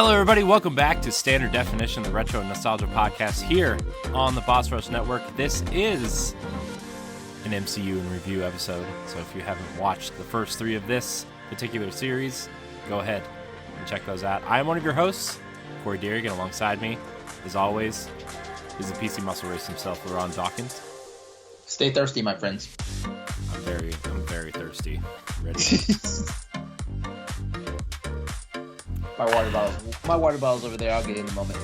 Hello, everybody. Welcome back to Standard Definition, the Retro and Nostalgia Podcast here on the Boss Rush Network. This is an MCU in review episode, so if you haven't watched the first three of this particular series, go ahead and check those out. I am one of your hosts, Corey Dirrig, and alongside me, as always, is the PC Muscle Race himself, LeRon Dawkins. Stay thirsty, my friends. I'm very thirsty. Ready? My water bottle's over there. I'll get in a moment.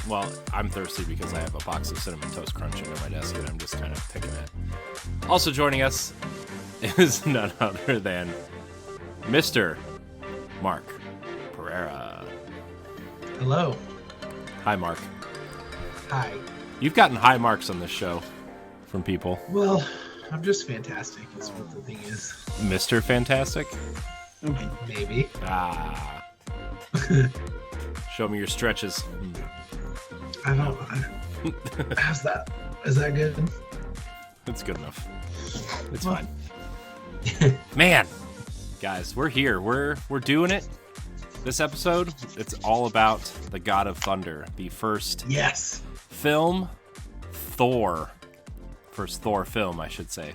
Well, I'm thirsty because I have a box of Cinnamon Toast Crunch under my desk, and I'm just kind of picking it. Also joining us is none other than Mr. Mark Pererra. Hello. Hi, Mark. Hi. You've gotten high marks on this show from people. Well, I'm just fantastic, is what the thing is. Mr. Fantastic? Maybe. Show me your stretches. I don't. How's that? Is that good? It's good enough. It's fine. Man, guys, we're here. We're doing it. This episode, it's all about the God of Thunder, the first film, Thor. First Thor film, I should say.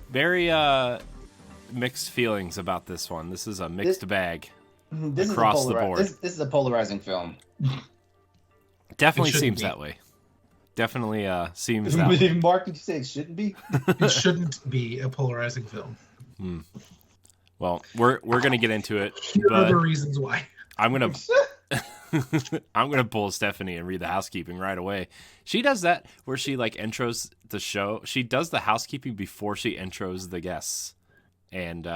Very mixed feelings about this one. This is a mixed bag across the board. This is a polarizing film. Definitely seems that way. Definitely seems that way. Mark, did you say it shouldn't be? It shouldn't be a polarizing film. Well, we're gonna get into it. Here are the reasons why. I'm gonna pull Stephanie and read the housekeeping right away. She does that where she like intros the show. She does the housekeeping before she intros the guests, and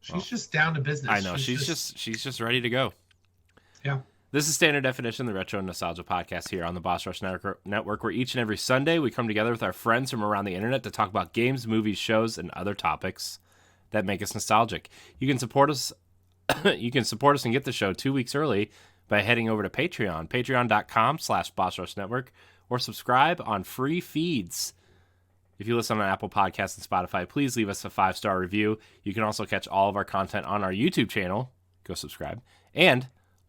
she's just down to business. I know she's just ready to go. Yeah. This is Standard Definition, the Retro and Nostalgia Podcast here on the Boss Rush Network, where each and every Sunday we come together with our friends from around the internet to talk about games, movies, shows, and other topics that make us nostalgic. You can support us. You can support us and get the show 2 weeks early by heading over to Patreon, patreon.com/BossRushNetwork, or subscribe on free feeds. If you listen on Apple Podcasts and Spotify, please leave us a 5-star review. You can also catch all of our content on our YouTube channel. Go subscribe. And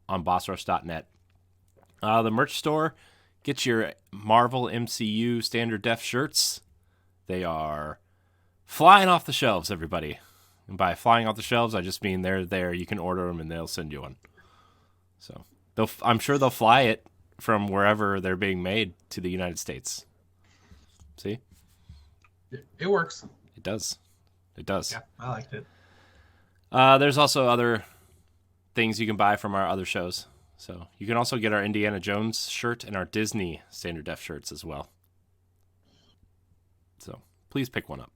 on bossrush.net. The merch store, get your Marvel MCU Standard Def shirts. They are flying off the shelves, everybody. And by flying off the shelves, I just mean they're there. You can order them and they'll send you one. So I'm sure they'll fly it from wherever they're being made to the United States. See? It works. It does. It does. Yeah, I liked it. There's also other things you can buy from our other shows. So you can also get our Indiana Jones shirt and our Disney Standard Def shirts as well. So please pick one up.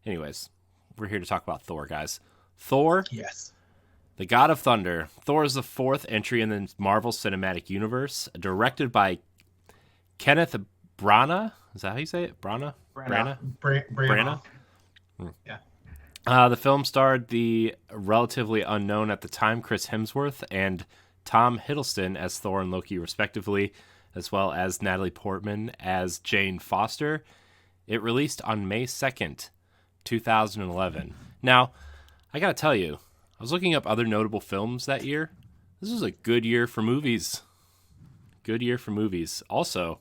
Anyways, we're here to talk about Thor, guys. Thor, yes, the God of Thunder. Thor is the fourth entry in the Marvel Cinematic Universe, directed by Kenneth Branagh. Is that how you say it? Branagh? Branagh. Yeah. The film starred the relatively unknown at the time Chris Hemsworth and Tom Hiddleston as Thor and Loki, respectively, as well as Natalie Portman as Jane Foster. It released on May 2nd, 2011. Now, I gotta tell you, I was looking up other notable films that year. This was a good year for movies. Good year for movies. Also,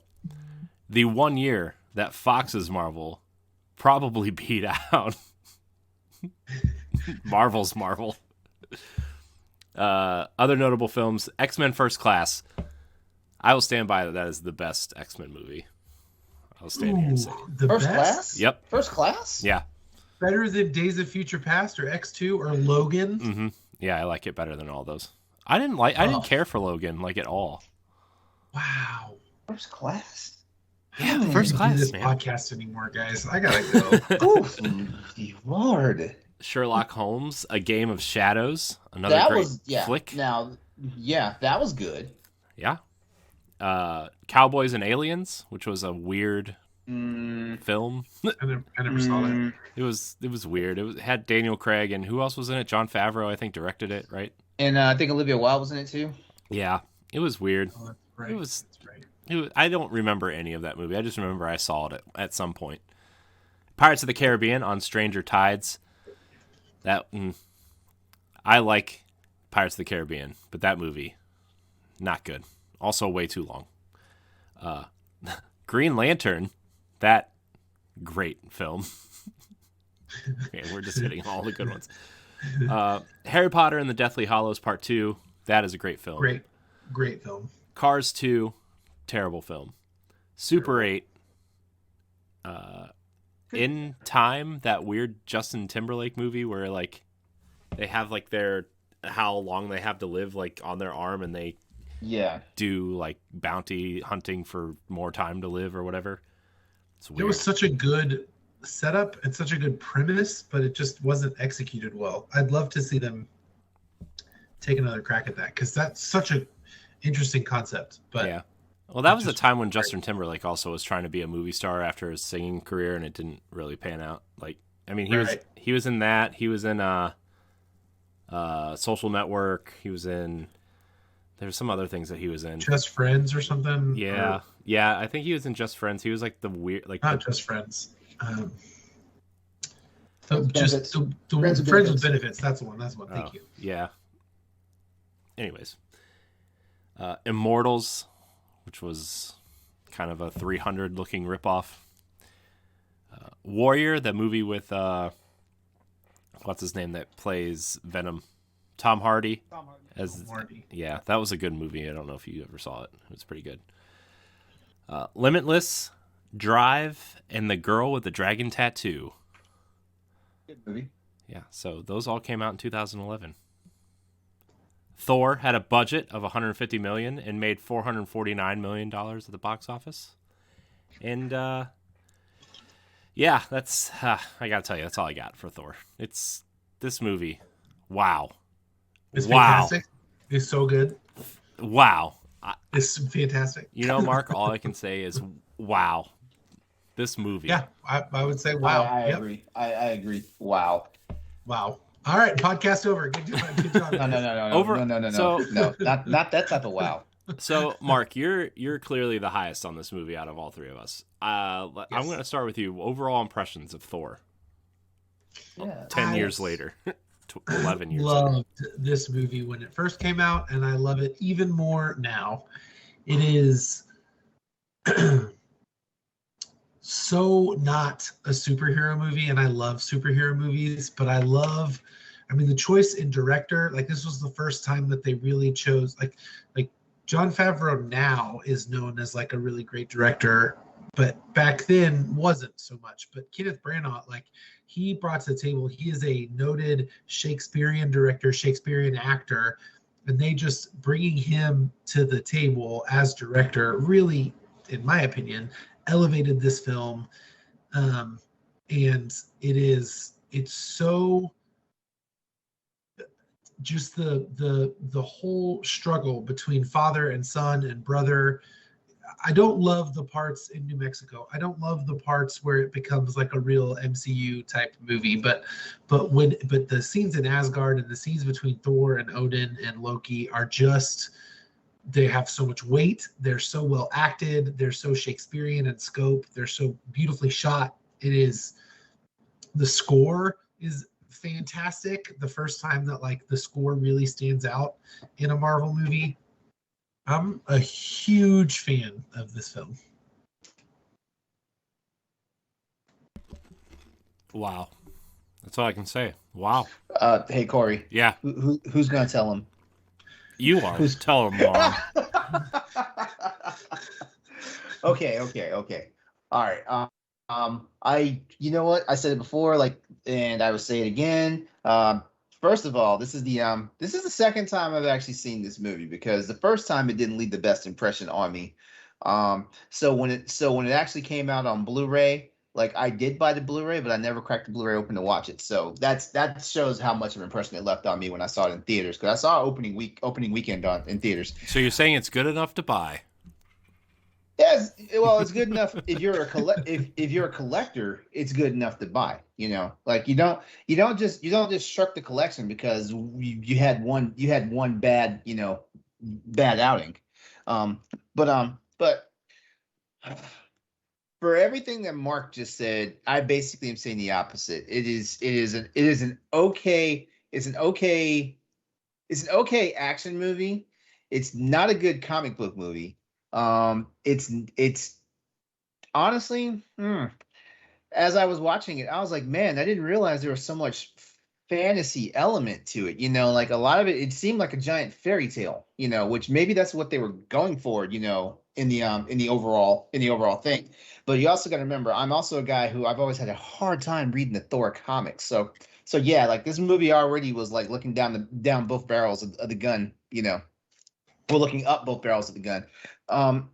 the 1 year that Fox's Marvel probably beat out Marvel's Marvel. Other notable films: X-Men First Class. I will stand by that is the best X-Men movie. I'll stand here and say the First best? Class? Yep. First Class? Yeah. Better than Days of Future Past or X2 or Logan? Mm-hmm. Yeah, I like it better than all those. I didn't care for Logan like at all. Wow. First Class? Yeah, I First can't Class, do this man. podcast anymore, guys. I gotta go. Oof, Lord. Sherlock Holmes: A Game of Shadows. Another That great was, yeah. flick. Now, yeah, that was good. Yeah. Cowboys and Aliens, which was a weird film. I never saw that. It was weird. It had Daniel Craig, and who else was in it? Jon Favreau, I think, directed it, right? And I think Olivia Wilde was in it too. Yeah, it was weird. Oh, that's right. It was. That's right. I don't remember any of that movie. I just remember I saw it at some point. Pirates of the Caribbean on Stranger Tides. That I like Pirates of the Caribbean, but that movie, not good. Also way too long. Green Lantern, that great film. Okay, we're just hitting all the good ones. Harry Potter and the Deathly Hallows Part 2, that is a great film. Great film. Cars 2, terrible film. Super 8, In Time, that weird Justin Timberlake movie where like they have like their how long they have to live like on their arm, and they do like bounty hunting for more time to live or whatever. It's weird. It was such a good setup and such a good premise, but it just wasn't executed well. I'd love to see them take another crack at that because that's such a interesting concept. But yeah, well, that was the time when Justin Timberlake also was trying to be a movie star after his singing career, and it didn't really pan out. Like, I mean, he was in that. He was in Social Network. He was in. There's some other things that he was in. Just Friends or something. Yeah, yeah. I think he was in Just Friends. He was like the weird, like not Just Friends. Friends with Benefits. That's the one. Thank you. Yeah. Anyways, Immortals, which was kind of a 300 looking ripoff. Warrior, that movie with what's his name that plays Venom, Tom Hardy. Yeah, that was a good movie. I don't know if you ever saw it. It was pretty good. Limitless, Drive, and The Girl with the Dragon Tattoo. Good movie. Yeah, so those all came out in 2011. Thor had a budget of $150 million and made $449 million at the box office. And yeah, that's I gotta tell you, that's all I got for Thor. It's this movie. Wow. It's fantastic. It's so good. Wow. It's fantastic. You know, Mark, all I can say is wow. This movie. Yeah, I would say wow. I agree. I agree. Wow. Wow. All right, podcast over. Good job. No. So, no, not that's not the wow. So, Mark, you're clearly the highest on this movie out of all three of us. I'm going to start with you. Overall impressions of Thor. Yeah. 10 years later. 11 years loved this movie when it first came out, and I love it even more now. It is so not a superhero movie, and I love superhero movies, but the choice in director, like this was the first time that they really chose, like Jon Favreau now is known as like a really great director, but back then wasn't so much. But Kenneth Branagh, like he brought to the table, he is a noted Shakespearean director, Shakespearean actor, and they just bringing him to the table as director really, in my opinion, elevated this film. And it's so just the whole struggle between father and son and brother. I don't love the parts in New Mexico. I don't love the parts where it becomes like a real MCU type movie. But the scenes in Asgard and the scenes between Thor and Odin and Loki are just, they have so much weight. They're so well acted. They're so Shakespearean in scope. They're so beautifully shot. The score is fantastic. The first time that like the score really stands out in a Marvel movie. I'm a huge fan of this film. Wow. That's all I can say. Wow. Hey, Corey. Yeah. Who's going to tell him? You are. Tell him, Mom. Okay. All right. You know what? I said it before, and I will say it again. First of all, this is the second time I've actually seen this movie, because the first time it didn't leave the best impression on me. So when it actually came out on Blu-ray, like I did buy the Blu-ray, but I never cracked the Blu-ray open to watch it. So that shows how much of an impression it left on me when I saw it in theaters, because I saw opening weekend in theaters. So you're saying it's good enough to buy? Yes, well, it's good enough if you're a collector. It's good enough to buy. You know, like you don't just shrug the collection because you had one bad outing. But for everything that Mark just said, I basically am saying the opposite. It is an okay It's an okay. It's an okay action movie. It's not a good comic book movie. It's honestly, as I was watching it, I was like, man, I didn't realize there was so much fantasy element to it. Like a lot of it, it seemed like a giant fairy tale. Which maybe that's what they were going for. In the overall thing. But you also got to remember, I'm also a guy who I've always had a hard time reading the Thor comics. So yeah, like this movie already was like looking down both barrels of the gun. We're looking up both barrels of the gun. Um,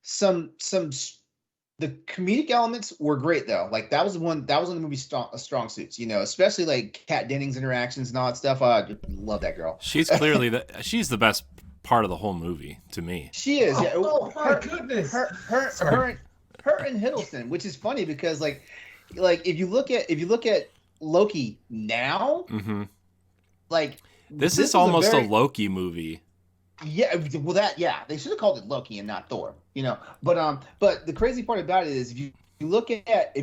some the comedic elements were great though. Like that was one of the movie's strong suits. Especially like Kat Dennings' interactions and all that stuff. I love that girl. She's clearly she's the best part of the whole movie to me. She is. Yeah. Oh my goodness. Her and Hiddleston, which is funny because like if you look at Loki now, like this is almost a Loki movie. Yeah, well, they should have called it Loki and not Thor, But the crazy part about it is if you look at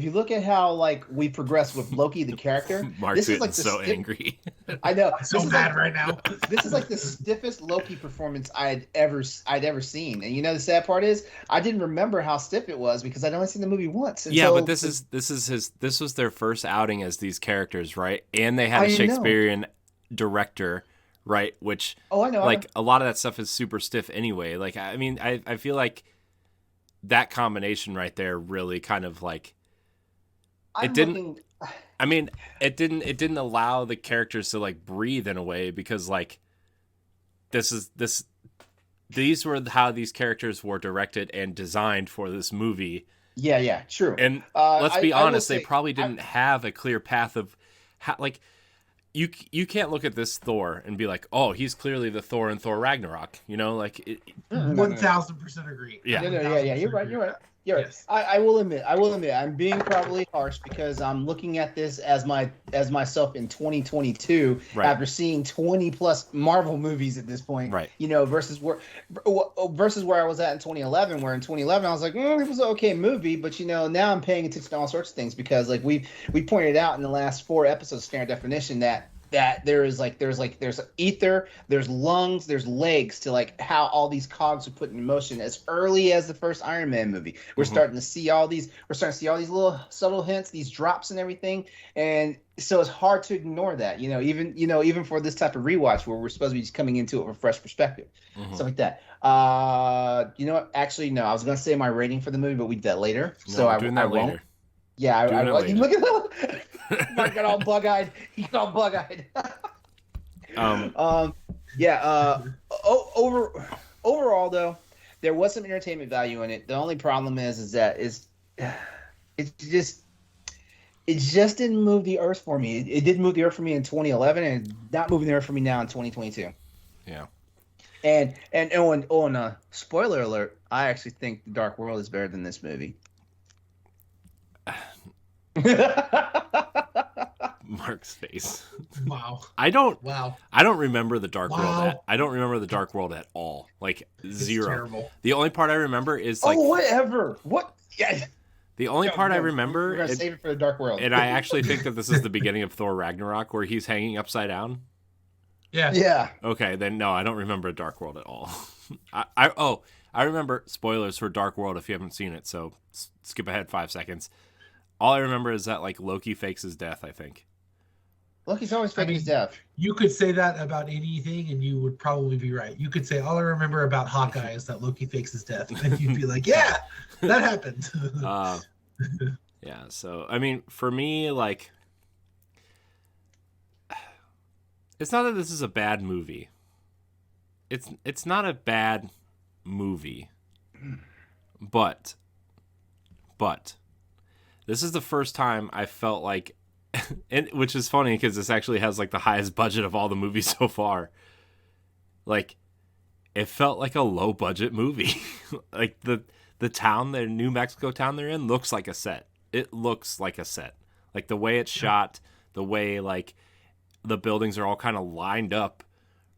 how like we progress with Loki the character, Mark's getting like so angry. I know. I'm so mad right now. This is like the stiffest Loki performance I'd ever seen. And the sad part is I didn't remember how stiff it was because I'd only seen the movie once. Yeah, but this was their first outing as these characters, right? And they had a Shakespearean director. Right, which I know. A lot of that stuff is super stiff anyway. Like, I mean, I feel like that combination right there really kind of like it didn't allow the characters to like breathe in a way because like these were how these characters were directed and designed for this movie. Yeah, true. And let's be honest, they probably didn't have a clear path of how like. You can't look at this Thor and be like, oh, he's clearly the Thor in Thor Ragnarok. 1000% agree. Yeah. Yeah. You're right. Yes. I will admit, I'm being probably harsh because I'm looking at this as myself in 2022 after seeing 20 plus Marvel movies at this point. Right. Versus where I was at in 2011. Where in 2011 I was like, it was an okay movie, but now I'm paying attention to all sorts of things because like we pointed out in the last 4 episodes of Standard Definition that there's ether, there's lungs, there's legs to like how all these cogs are put in motion as early as the first Iron Man movie. We're starting to see all these little subtle hints, these drops and everything. And so it's hard to ignore that, even for this type of rewatch where we're supposed to be just coming into it with a fresh perspective. Stuff like that. You know what? Actually, no, I was going to say my rating for the movie, but we did that later. No, so I won't. Later. Yeah, I look at that. Mark got all bug-eyed. He got all bug-eyed. Overall, though, there was some entertainment value in it. The only problem is that it just didn't move the earth for me. It didn't move the earth for me in 2011, and it's not moving the earth for me now in 2022. Yeah. And spoiler alert, I actually think The Dark World is better than this movie. Mark's face. Wow. I don't remember the Dark World. I don't remember the Dark World at all. Like zero. Terrible. The only part I remember is like whatever. What? Yeah. The only part I remember. We're gonna save it for the Dark World. And I actually think that this is the beginning of Thor Ragnarok, where he's hanging upside down. Yeah. Yeah. Okay, then no, I don't remember Dark World at all. I remember spoilers for Dark World if you haven't seen it. So skip ahead 5 seconds. All I remember is that like Loki fakes his death, I think. Loki's always faking his death. You could say that about anything, and you would probably be right. You could say, all I remember about Hawkeye is that Loki fakes his death. And you'd be like, yeah, that happened. Yeah, so, I mean, for me, like, it's not that this is a bad movie. It's not a bad movie. But this is the first time I felt like, and which is funny because this actually has like the highest budget of all the movies so far. Like, it felt like a low budget movie. Like the town, the New Mexico town they're in, looks like a set. It looks like a set. Like the way it's shot, the way like the buildings are all kind of lined up,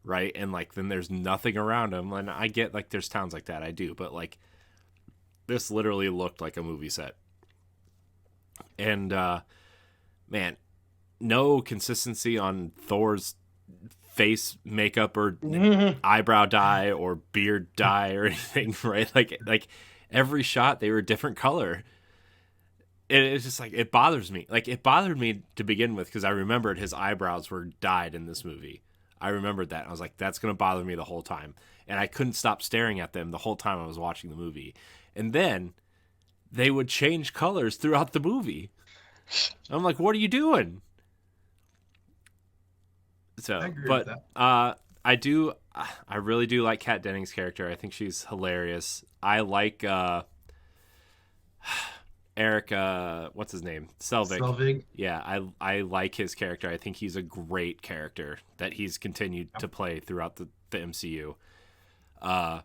right? And like then there's nothing around them. And I get like there's towns like that, I do, but like this literally looked like a movie set. And man, no consistency on Thor's face makeup or eyebrow dye or beard dye or anything, right? Like every shot they were a different color. It's just like, it bothers me. Like, it bothered me to begin with because I remembered his eyebrows were dyed in this movie. I remembered that. I was like, that's going to bother me the whole time. And I couldn't stop staring at them the whole time I was watching the movie. And then they would change colors throughout the movie. I'm like, what are you doing? So, I agree but with that. I really do like Kat Dennings' character. I think she's hilarious. I like Eric, what's his name? Selvig. Yeah, I like his character. I think he's a great character that he's continued to play throughout the MCU. I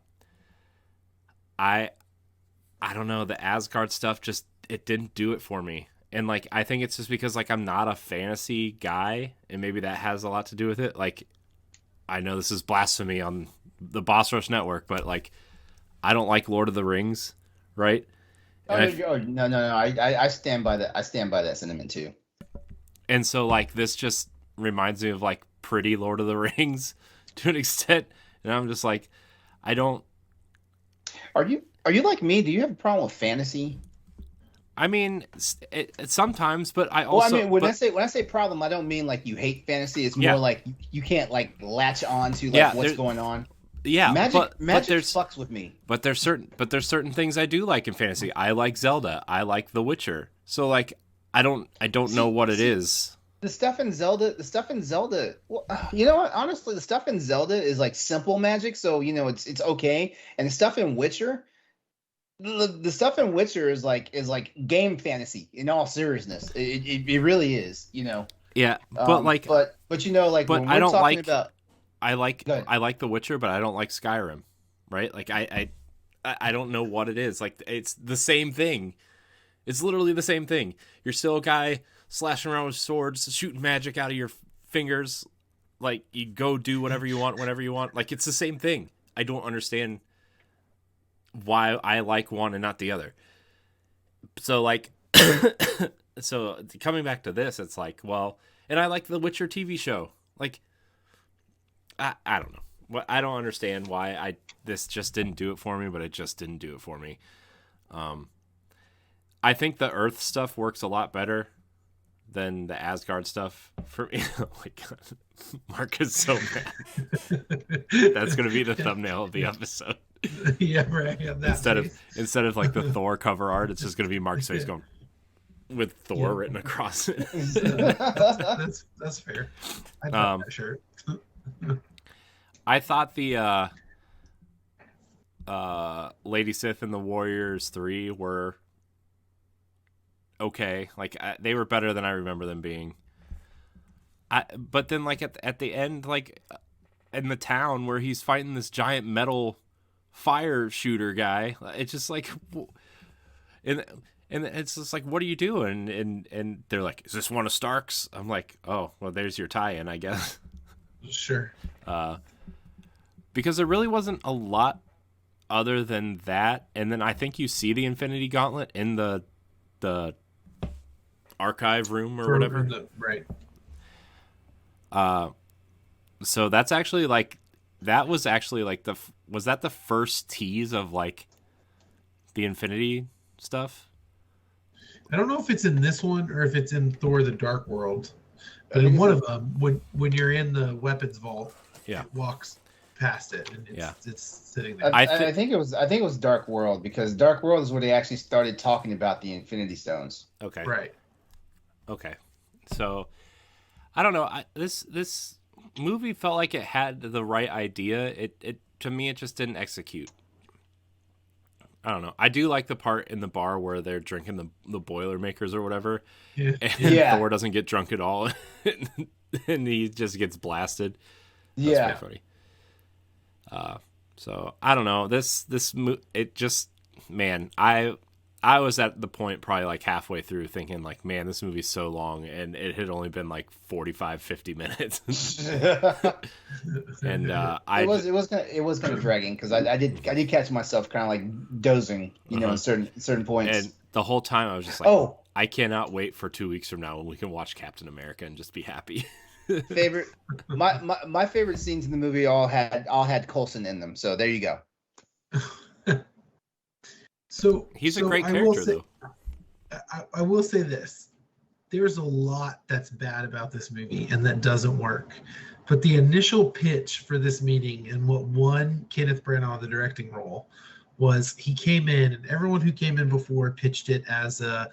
don't know, the Asgard stuff just, it didn't do it for me. And like, I think it's just because like I'm not a fantasy guy, and maybe that has a lot to do with it. Like, I know this is blasphemy on the Boss Rush Network, but like, I don't like Lord of the Rings, right? No. I stand by that. I stand by that sentiment too. And so like, this just reminds me of like pretty Lord of the Rings to an extent, and I'm just like, I don't. Are you like me? Do you have a problem with fantasy? I mean, it sometimes, but I also. Well, I mean, when I say problem, I don't mean like you hate fantasy. It's more like you can't like latch on to like what's going on. Yeah, magic fucks with me. But there's certain things I do like in fantasy. I like Zelda. I like The Witcher. So like, I don't know what it is. The stuff in Zelda. Well, you know what? Honestly, the stuff in Zelda is like simple magic, so you know it's okay. And the stuff in Witcher. The stuff in Witcher is like game fantasy. In all seriousness, it really is. You know. Yeah, but like, but you know, like, but when we're I don't talking like. About, I like The Witcher, but I don't like Skyrim, right? Like I don't know what it is. Like, it's the same thing. It's literally the same thing. You're still a guy slashing around with swords, shooting magic out of your fingers. Like, you go do whatever you want, whenever you want. Like, it's the same thing. I don't understand why I like one and not the other. So like, so coming back to this, it's like, well, and I like the Witcher TV show. Like, I don't know. I don't understand why this just didn't do it for me, but it just didn't do it for me. I think the Earth stuff works a lot better than the Asgard stuff for me. Oh my god, Mark is so mad. That's gonna be the thumbnail of the episode. Yeah, right. Yeah, instead of like the Thor cover art, it's just gonna be Mark's face going with Thor written across it. That's fair. I know that shirt. I thought the Lady Sith and the Warriors 3 were okay. Like, they were better than I remember them being. But then like at the end, like in the town where he's fighting this giant metal fire shooter guy, it's just like, and it's just like, what are you doing? And they're like, is this one of Stark's? I'm like, oh, well, there's your tie-in, I guess. Sure. Because there really wasn't a lot other than that. And then I think you see the Infinity Gauntlet in the archive room or whatever. Right. So that's actually like, that was actually like was that the first tease of like the Infinity stuff? I don't know if it's in this one or if it's in Thor: The Dark World. But in one of them, when you're in the weapons vault, it walks past it and it's sitting there. I think it was Dark World, because Dark World is where they actually started talking about the Infinity Stones. Okay. Right. Okay. So I don't know. This movie felt like it had the right idea. It to me, it just didn't execute. I don't know. I do like the part in the bar where they're drinking the Boilermakers or whatever. Yeah. And Thor doesn't get drunk at all. And he just gets blasted. That's pretty funny. So I don't know. It just, man, I was at the point probably like halfway through thinking like, man, this movie's so long, and it had only been like 45-50 minutes. And it was kind of dragging, because I did catch myself kind of like dozing, you know, in certain points. And the whole time I was just like, I cannot wait for 2 weeks from now when we can watch Captain America and just be happy. Favorite, my favorite scenes in the movie all had Coulson in them. So there you go. So he's a great character, though. I will say this. There's a lot that's bad about this movie and that doesn't work. But the initial pitch for this meeting and what won Kenneth Branagh the directing role was he came in, and everyone who came in before pitched it as a,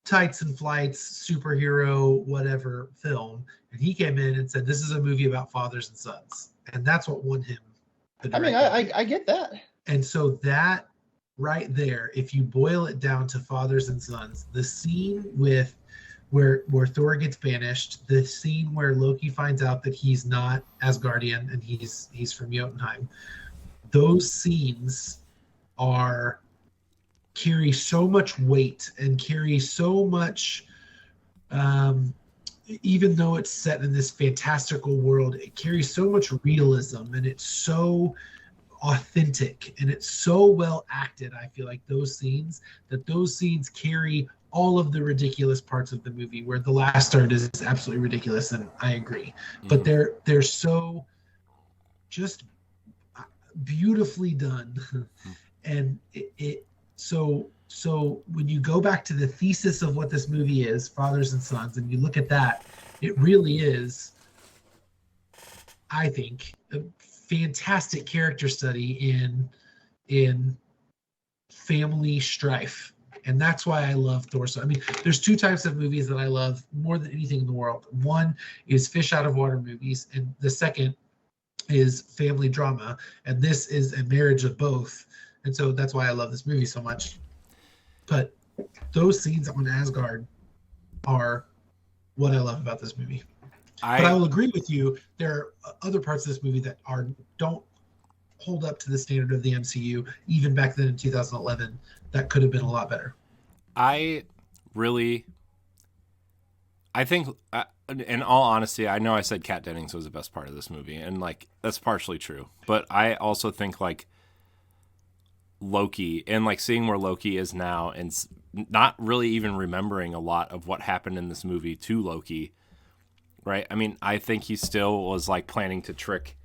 tights and flights, superhero, whatever film. And he came in and said, this is a movie about fathers and sons. And that's what won him. I get that. And so that right there, if you boil it down to fathers and sons, the scene with where Thor gets banished, the scene where Loki finds out that he's not Asgardian and he's from Jotunheim, those scenes carry so much weight and carry so much, even though it's set in this fantastical world, it carries so much realism, and it's so authentic and it's so well acted. I feel like those scenes carry all of the ridiculous parts of the movie, where the last third is absolutely ridiculous, and I agree. But they're so just beautifully done. And so when you go back to the thesis of what this movie is, fathers and sons, and you look at that, it really is, I think, a fantastic character study in family strife. And that's why I love Thor. So, I mean, there's two types of movies that I love more than anything in the world. One is fish out of water movies, and the second is family drama. And this is a marriage of both. And so that's why I love this movie so much. But those scenes on Asgard are what I love about this movie. But I will agree with you. There are other parts of this movie that don't hold up to the standard of the MCU, even back then in 2011. That could have been a lot better. I think, in all honesty, I know I said Kat Dennings was the best part of this movie, and like that's partially true. But I also think like Loki, and like seeing where Loki is now, and not really even remembering a lot of what happened in this movie to Loki, right? I mean, I think he still was like planning to trick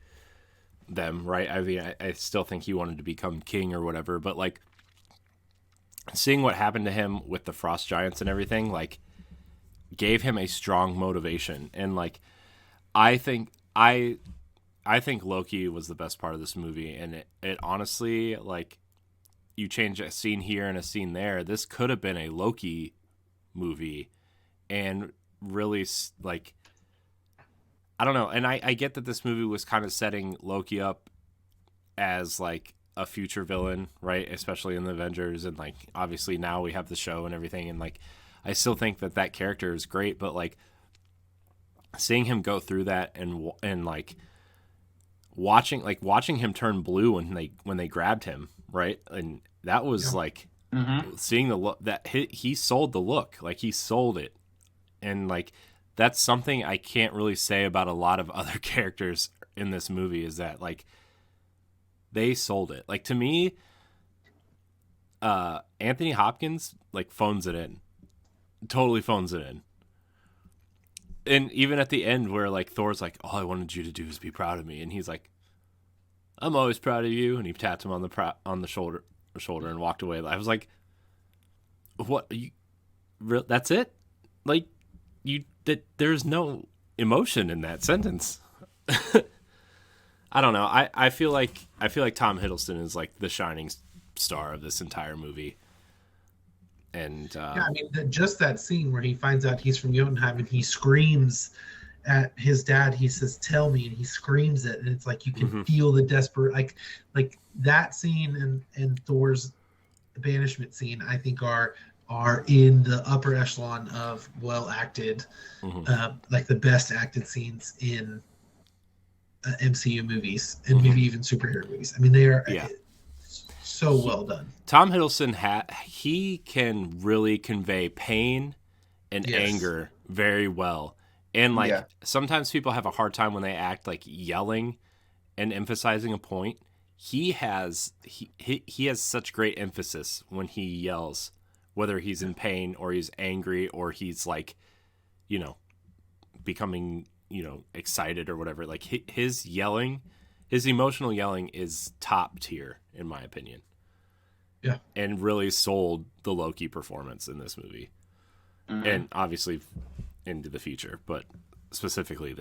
them, right? I mean, I still think he wanted to become king or whatever, but like seeing what happened to him with the frost giants and everything, like gave him a strong motivation. And like I think Loki was the best part of this movie, and it honestly, like, you change a scene here and a scene there, this could have been a Loki movie, and really, like, I don't know. And I get that this movie was kind of setting Loki up as like a future villain, right? Especially in the Avengers, and like obviously now we have the show and everything, and like I still think that character is great, but like seeing him go through that and like watching him turn blue when they grabbed him, right? And that was like seeing the look that he sold the look, like he sold it. And like that's something I can't really say about a lot of other characters in this movie, is that like they sold it. Like to me, Anthony Hopkins like phones it in. Totally phones it in. And even at the end where like Thor's like, all I wanted you to do is be proud of me, and he's like, I'm always proud of you, and he tapped him on the shoulder and walked away. I was like, what? That's it? Like there's no emotion in that sentence. I don't know. I feel like Tom Hiddleston is like the shining star of this entire movie. And yeah, I mean, just that scene where he finds out he's from Jotunheim and he screams at his dad. He says, "Tell me," and he screams it, and it's like you can feel the desperate, like that scene and Thor's banishment scene, I think are in the upper echelon of well acted, like the best acted scenes in MCU movies, and maybe even superhero movies. I mean, they are so well done. Tom Hiddleston, he can really convey pain and anger very well. And like sometimes people have a hard time when they act like yelling and emphasizing a point. He has such great emphasis when he yells, whether he's in pain or he's angry or he's like, you know, becoming, you know, excited or whatever. Like his yelling, his emotional yelling is top tier in my opinion. Yeah. And really sold the Loki performance in this movie. And obviously into the future, but specifically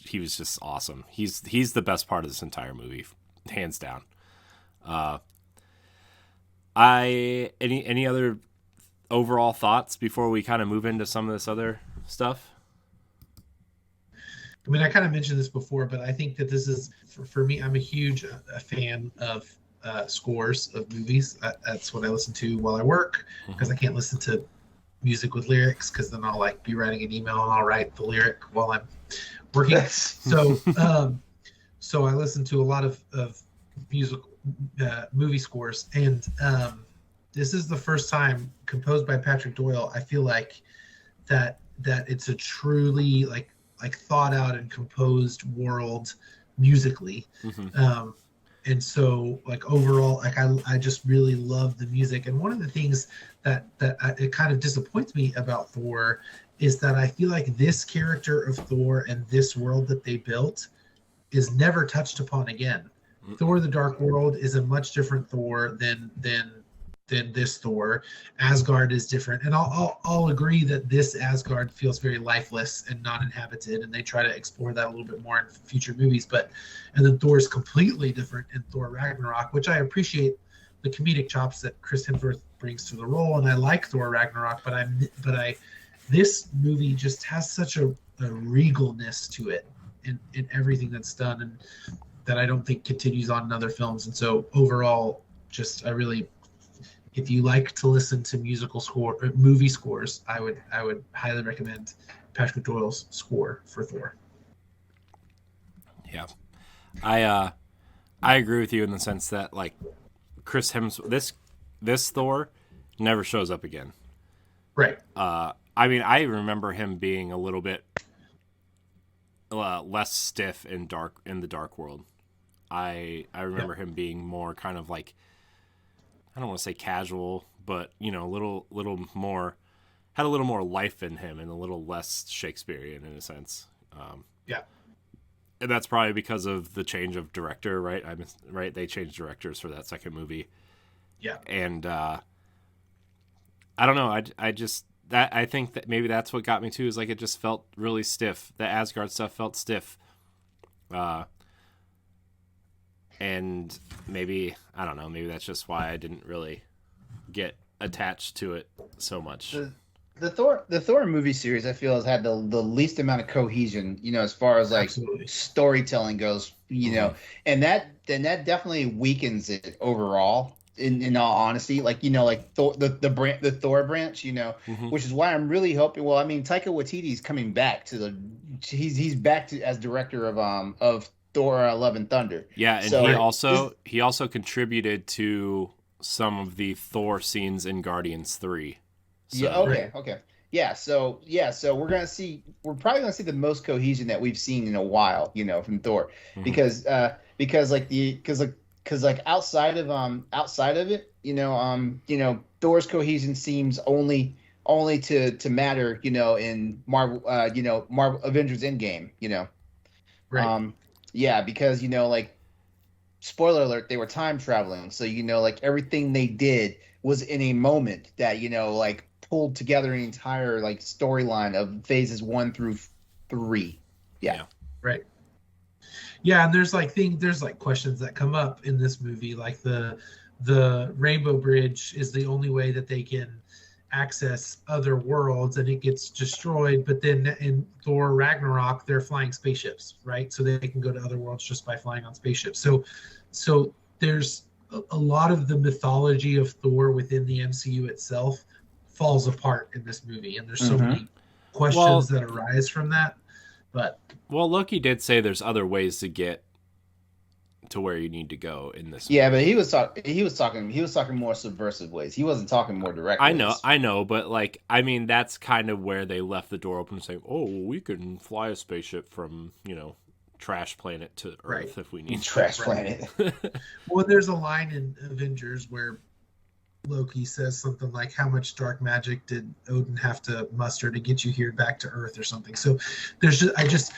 he was just awesome. He's the best part of this entire movie, hands down. Any other overall thoughts before we kind of move into some of this other stuff? I mean, I kind of mentioned this before, but I think that this is, for me, I'm a huge fan of scores of movies. That's what I listen to while I work, because I can't listen to music with lyrics, because then I'll like be writing an email and I'll write the lyric while I'm working. So I listen to a lot of musical movie scores, and this is the first time composed by Patrick Doyle. I feel like that it's a truly like thought out and composed world musically. And so like overall, like I just really love the music. And one of the things that it kind of disappoints me about Thor is that I feel like this character of Thor and this world that they built is never touched upon again. Thor: The Dark World is a much different Thor than this Thor. Asgard is different, and I'll agree that this Asgard feels very lifeless and not inhabited, and they try to explore that a little bit more in future movies. And then Thor is completely different in Thor Ragnarok, which I appreciate the comedic chops that Chris Hemsworth brings to the role, and I like Thor Ragnarok, but this movie just has such a regalness to it in everything that's done, and that I don't think continues on in other films. And so overall, just if you like to listen to movie scores, I would highly recommend Patrick Doyle's score for Thor. Yeah, I agree with you in the sense that like Chris Hemsworth, this Thor never shows up again. Right. I mean, I remember him being a little bit less stiff in the Dark World. I remember him being more kind of like, I don't want to say casual, but you know, a little more, had a little more life in him and a little less Shakespearean in a sense. And that's probably because of the change of director, right? Right. They changed directors for that second movie. Yeah. And I don't know. I think that maybe that's what got me too, is like it just felt really stiff. The Asgard stuff felt stiff. And maybe, I don't know, maybe that's just why I didn't really get attached to it so much. The Thor movie series, I feel, has had the least amount of cohesion, you know, as far as like storytelling goes, you know, and that definitely weakens it overall. In all honesty, like, you know, like the Thor branch, you know, which is why I'm really hoping. Well, I mean, Taika Waititi's coming back he's back as director of Thor: Love and Thunder. Yeah, and so he also contributed to some of the Thor scenes in Guardians 3. So. Yeah. Okay. Yeah. So we're probably gonna see the most cohesion that we've seen in a while, you know, from Thor, because outside of it, you know, Thor's cohesion seems only to matter, you know, in Marvel Avengers Endgame, you know. Right. Yeah, because, you know, like, spoiler alert, they were time traveling. So, you know, like, everything they did was in a moment that, you know, like, pulled together an entire, like, storyline of phases 1 through 3. Yeah. Right. Yeah, and there's questions that come up in this movie, like the Rainbow Bridge is the only way that they can access other worlds, and it gets destroyed. But then in Thor Ragnarok, they're flying spaceships, right? So they can go to other worlds just by flying on spaceships. So there's a lot of the mythology of Thor within the MCU itself falls apart in this movie, and there's so many questions that arise from that. But Loki did say there's other ways to get to where you need to go in this movie. Yeah, but he was talking more subversive ways. He wasn't talking more direct ways. I know, but like, I mean, that's kind of where they left the door open, saying, "Oh, we can fly a spaceship from, you know, Trash Planet to Earth if we need Trash Planet." Well, there's a line in Avengers where Loki says something like, "How much dark magic did Odin have to muster to get you here back to Earth," or something. So there's just,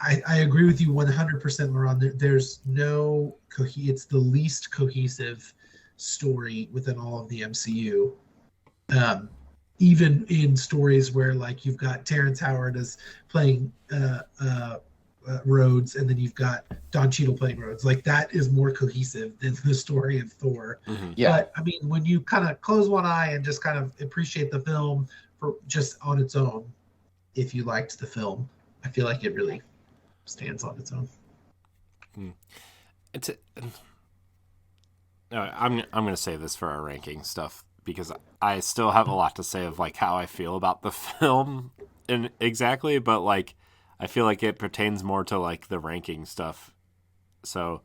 I agree with you 100%, LeRon. There's no it's the least cohesive story within all of the MCU. Even in stories where like you've got Terrence Howard as playing Rhodes, and then you've got Don Cheadle playing Rhodes. Like that is more cohesive than the story of Thor. Mm-hmm. Yeah. But I mean, when you kind of close one eye and just kind of appreciate the film for just on its own, if you liked the film, I feel like it really stands on its own. I'm going to save this for our ranking stuff because I still have a lot to say of like how I feel about the film and exactly, but like I feel like it pertains more to like the ranking stuff. So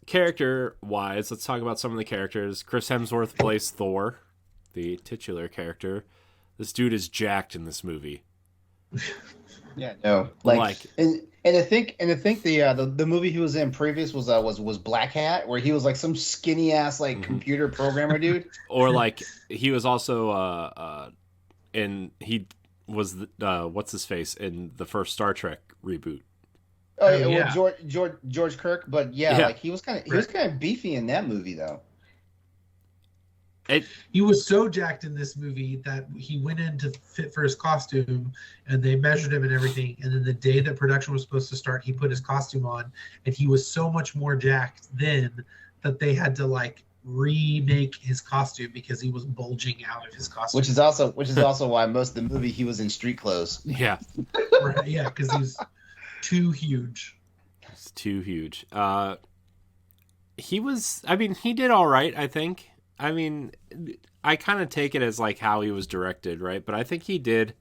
character wise, let's talk about some of the characters. Chris Hemsworth plays Thor, the titular character. This dude is jacked in this movie. Yeah, no, and I think the movie he was in previous was Black Hat, where he was like some skinny ass like computer programmer dude. Or like he was also he was what's his face in the first Star Trek reboot. Oh yeah, well, George Kirk, but yeah, like he was kind Right. of beefy in that movie though. He was so jacked in this movie that he went in to fit for his costume, and they measured him and everything. And then the day that production was supposed to start, he put his costume on, and he was so much more jacked then that they had to like remake his costume because he was bulging out of his costume. Which is also why most of the movie he was in street clothes. Yeah. Right, yeah, because he's too huge. It's too huge. He did all right, I think. I mean, I kind of take it as like how he was directed, right? But I think he did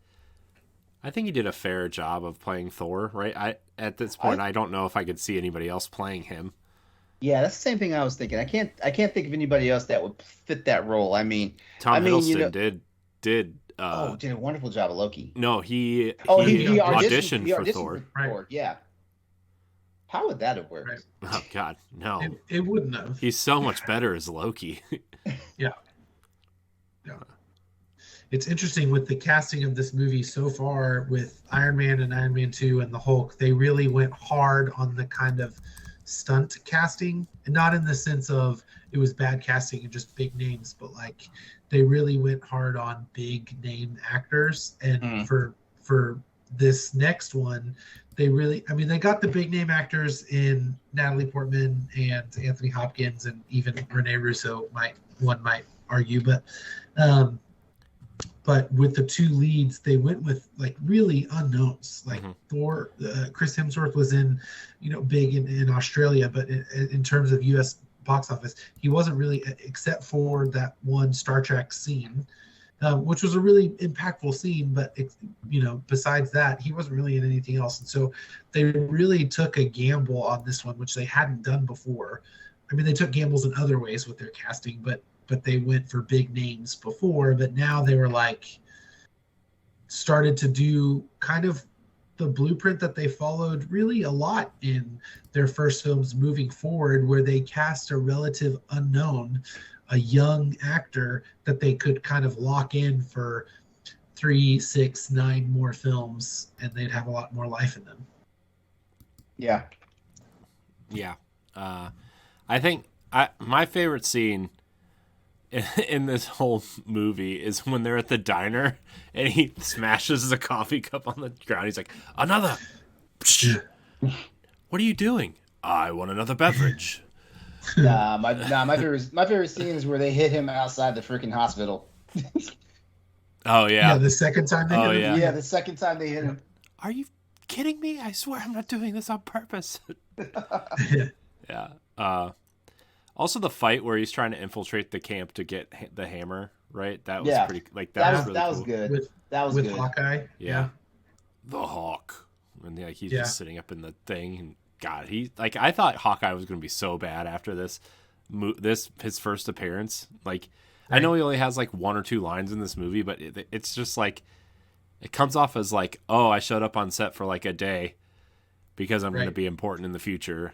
a fair job of playing Thor, right? At this point, I don't know if I could see anybody else playing him. Yeah, that's the same thing I was thinking. I can't think of anybody else that would fit that role. I mean, Tom Hiddleston did did a wonderful job of Loki. No, he auditioned for Thor. Right. Yeah. How would that have worked? Right. Oh God, no. It wouldn't have. He's so much better as Loki. Yeah. It's interesting with the casting of this movie so far with Iron Man and Iron Man 2 and the Hulk. They really went hard on the kind of stunt casting, and not in the sense of it was bad casting and just big names, but like they really went hard on big name actors. And for this next one, they got the big name actors in Natalie Portman and Anthony Hopkins, and even Rene Russo might argue, but with the two leads, they went with like really unknowns. Like Thor, Chris Hemsworth was in, big in Australia, but in terms of U.S. box office, he wasn't really, except for that one Star Trek scene, which was a really impactful scene. But besides that, he wasn't really in anything else. And so they really took a gamble on this one, which they hadn't done before. I mean, they took gambles in other ways with their casting, but they went for big names before. But now they were like started to do kind of the blueprint that they followed really a lot in their first films moving forward, where they cast a relative unknown, a young actor that they could kind of lock in for 3, 6, 9 more films, and they'd have a lot more life in them. Yeah. Yeah. I think my favorite scene in this whole movie is when they're at the diner and he smashes the coffee cup on the ground. He's like, another. What are you doing? I want another beverage. My favorite scene is where they hit him outside the freaking hospital. Oh yeah. Yeah, the second time they hit him. Yeah, the second time they hit him. Are you kidding me? I swear I'm not doing this on purpose. Yeah. Also, the fight where he's trying to infiltrate the camp to get the hammer, right? That was pretty. Like that was really cool. Good. That was with good. Hawkeye. Yeah. The Hawk, and he's just sitting up in the thing, and God, I thought Hawkeye was going to be so bad after this his first appearance. Like, right. I know he only has like 1 or 2 lines in this movie, but it's just like it comes off as like, oh, I showed up on set for like a day because I'm going to be important in the future.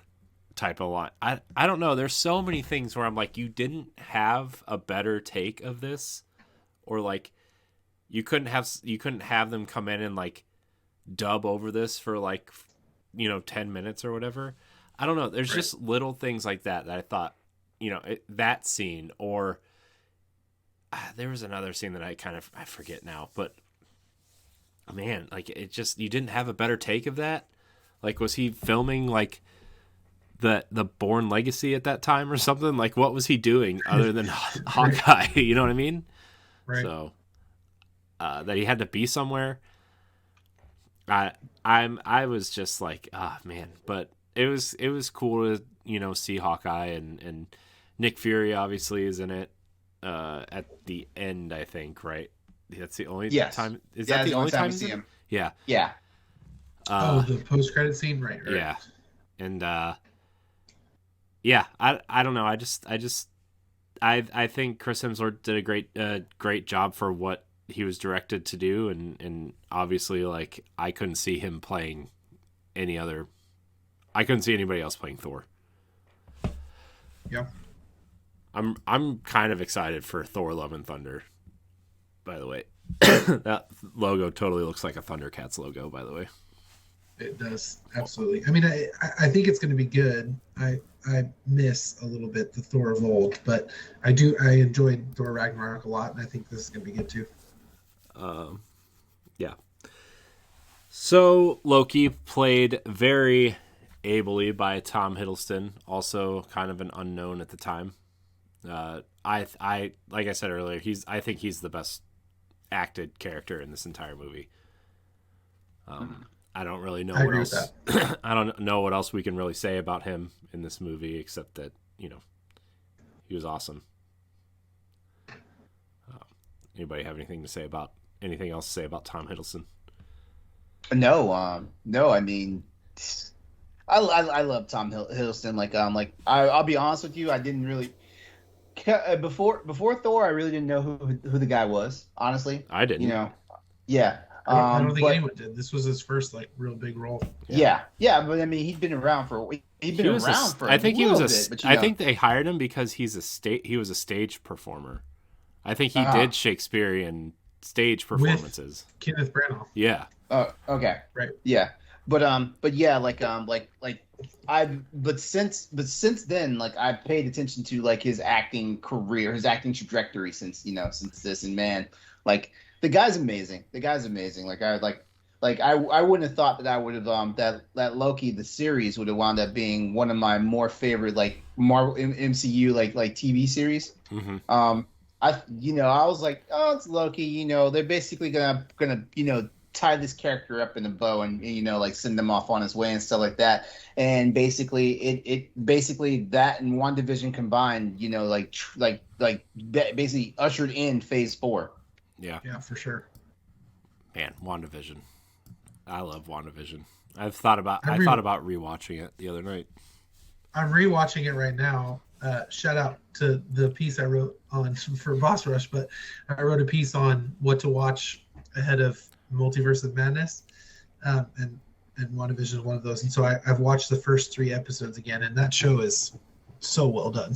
type of line. I don't know. There's so many things where I'm like, you didn't have a better take of this, or like you couldn't have them come in and like dub over this for like 10 minutes or whatever. I don't know. There's just little things like that I thought, that scene, or there was another scene that I forget now, but man, like it just, you didn't have a better take of that. Like, was he filming like the Bourne Legacy at that time or something? Like, what was he doing other than Hawkeye? You know what I mean? Right. So that he had to be somewhere. I was just like, man, but it was cool to see Hawkeye, and Nick Fury obviously is in it at the end, I think, right? That's the only time. Is that the only time we see him? Yeah. Yeah. The post-credit scene, right? Yeah. And yeah, I don't know. I think Chris Hemsworth did a great job for what he was directed to do, and obviously, like, I couldn't see him playing I couldn't see anybody else playing Thor. Yeah. I'm kind of excited for Thor: Love and Thunder, by the way. That logo totally looks like a Thundercats logo, by the way. It does, absolutely. I mean, I think it's going to be good. I miss a little bit the Thor of old, but I enjoyed Thor Ragnarok a lot, and I think this is going to be good too. Yeah. So Loki, played very ably by Tom Hiddleston, also kind of an unknown at the time. I like I said earlier, I think he's the best acted character in this entire movie. I don't really know what else. I don't know what else we can really say about him in this movie, except that he was awesome. Anybody have anything else to say about Tom Hiddleston? No. I mean, I love Tom Hiddleston. I'll be honest with you, I didn't really before Thor, I really didn't know who the guy was. Honestly, I didn't. Yeah. I don't think anyone did. This was his first real big role. Yeah. But I mean, he'd been around for a I think he was bit, I think they hired him because he was a stage performer. I think he did Shakespearean stage performances. With Kenneth Branagh. Yeah. Oh, okay. Right. Yeah. But yeah, but since then, like, I've paid attention to like his acting career, his acting trajectory since this, and man, like, the guy's amazing. Like, I wouldn't have thought that I would have that Loki, the series, would have wound up being one of my more favorite like Marvel MCU like TV series. Mm-hmm. I was like, oh, it's Loki. They're basically gonna tie this character up in a bow and like send him off on his way and stuff like that. And basically, it basically that and WandaVision combined, basically ushered in Phase 4. Yeah, for sure. Man, WandaVision. I love WandaVision. I thought about rewatching it the other night. I'm rewatching it right now. Shout out to the piece I wrote for Boss Rush, but I wrote a piece on what to watch ahead of Multiverse of Madness, and WandaVision is one of those. And so I've watched the first 3 episodes again, and that show is so well done.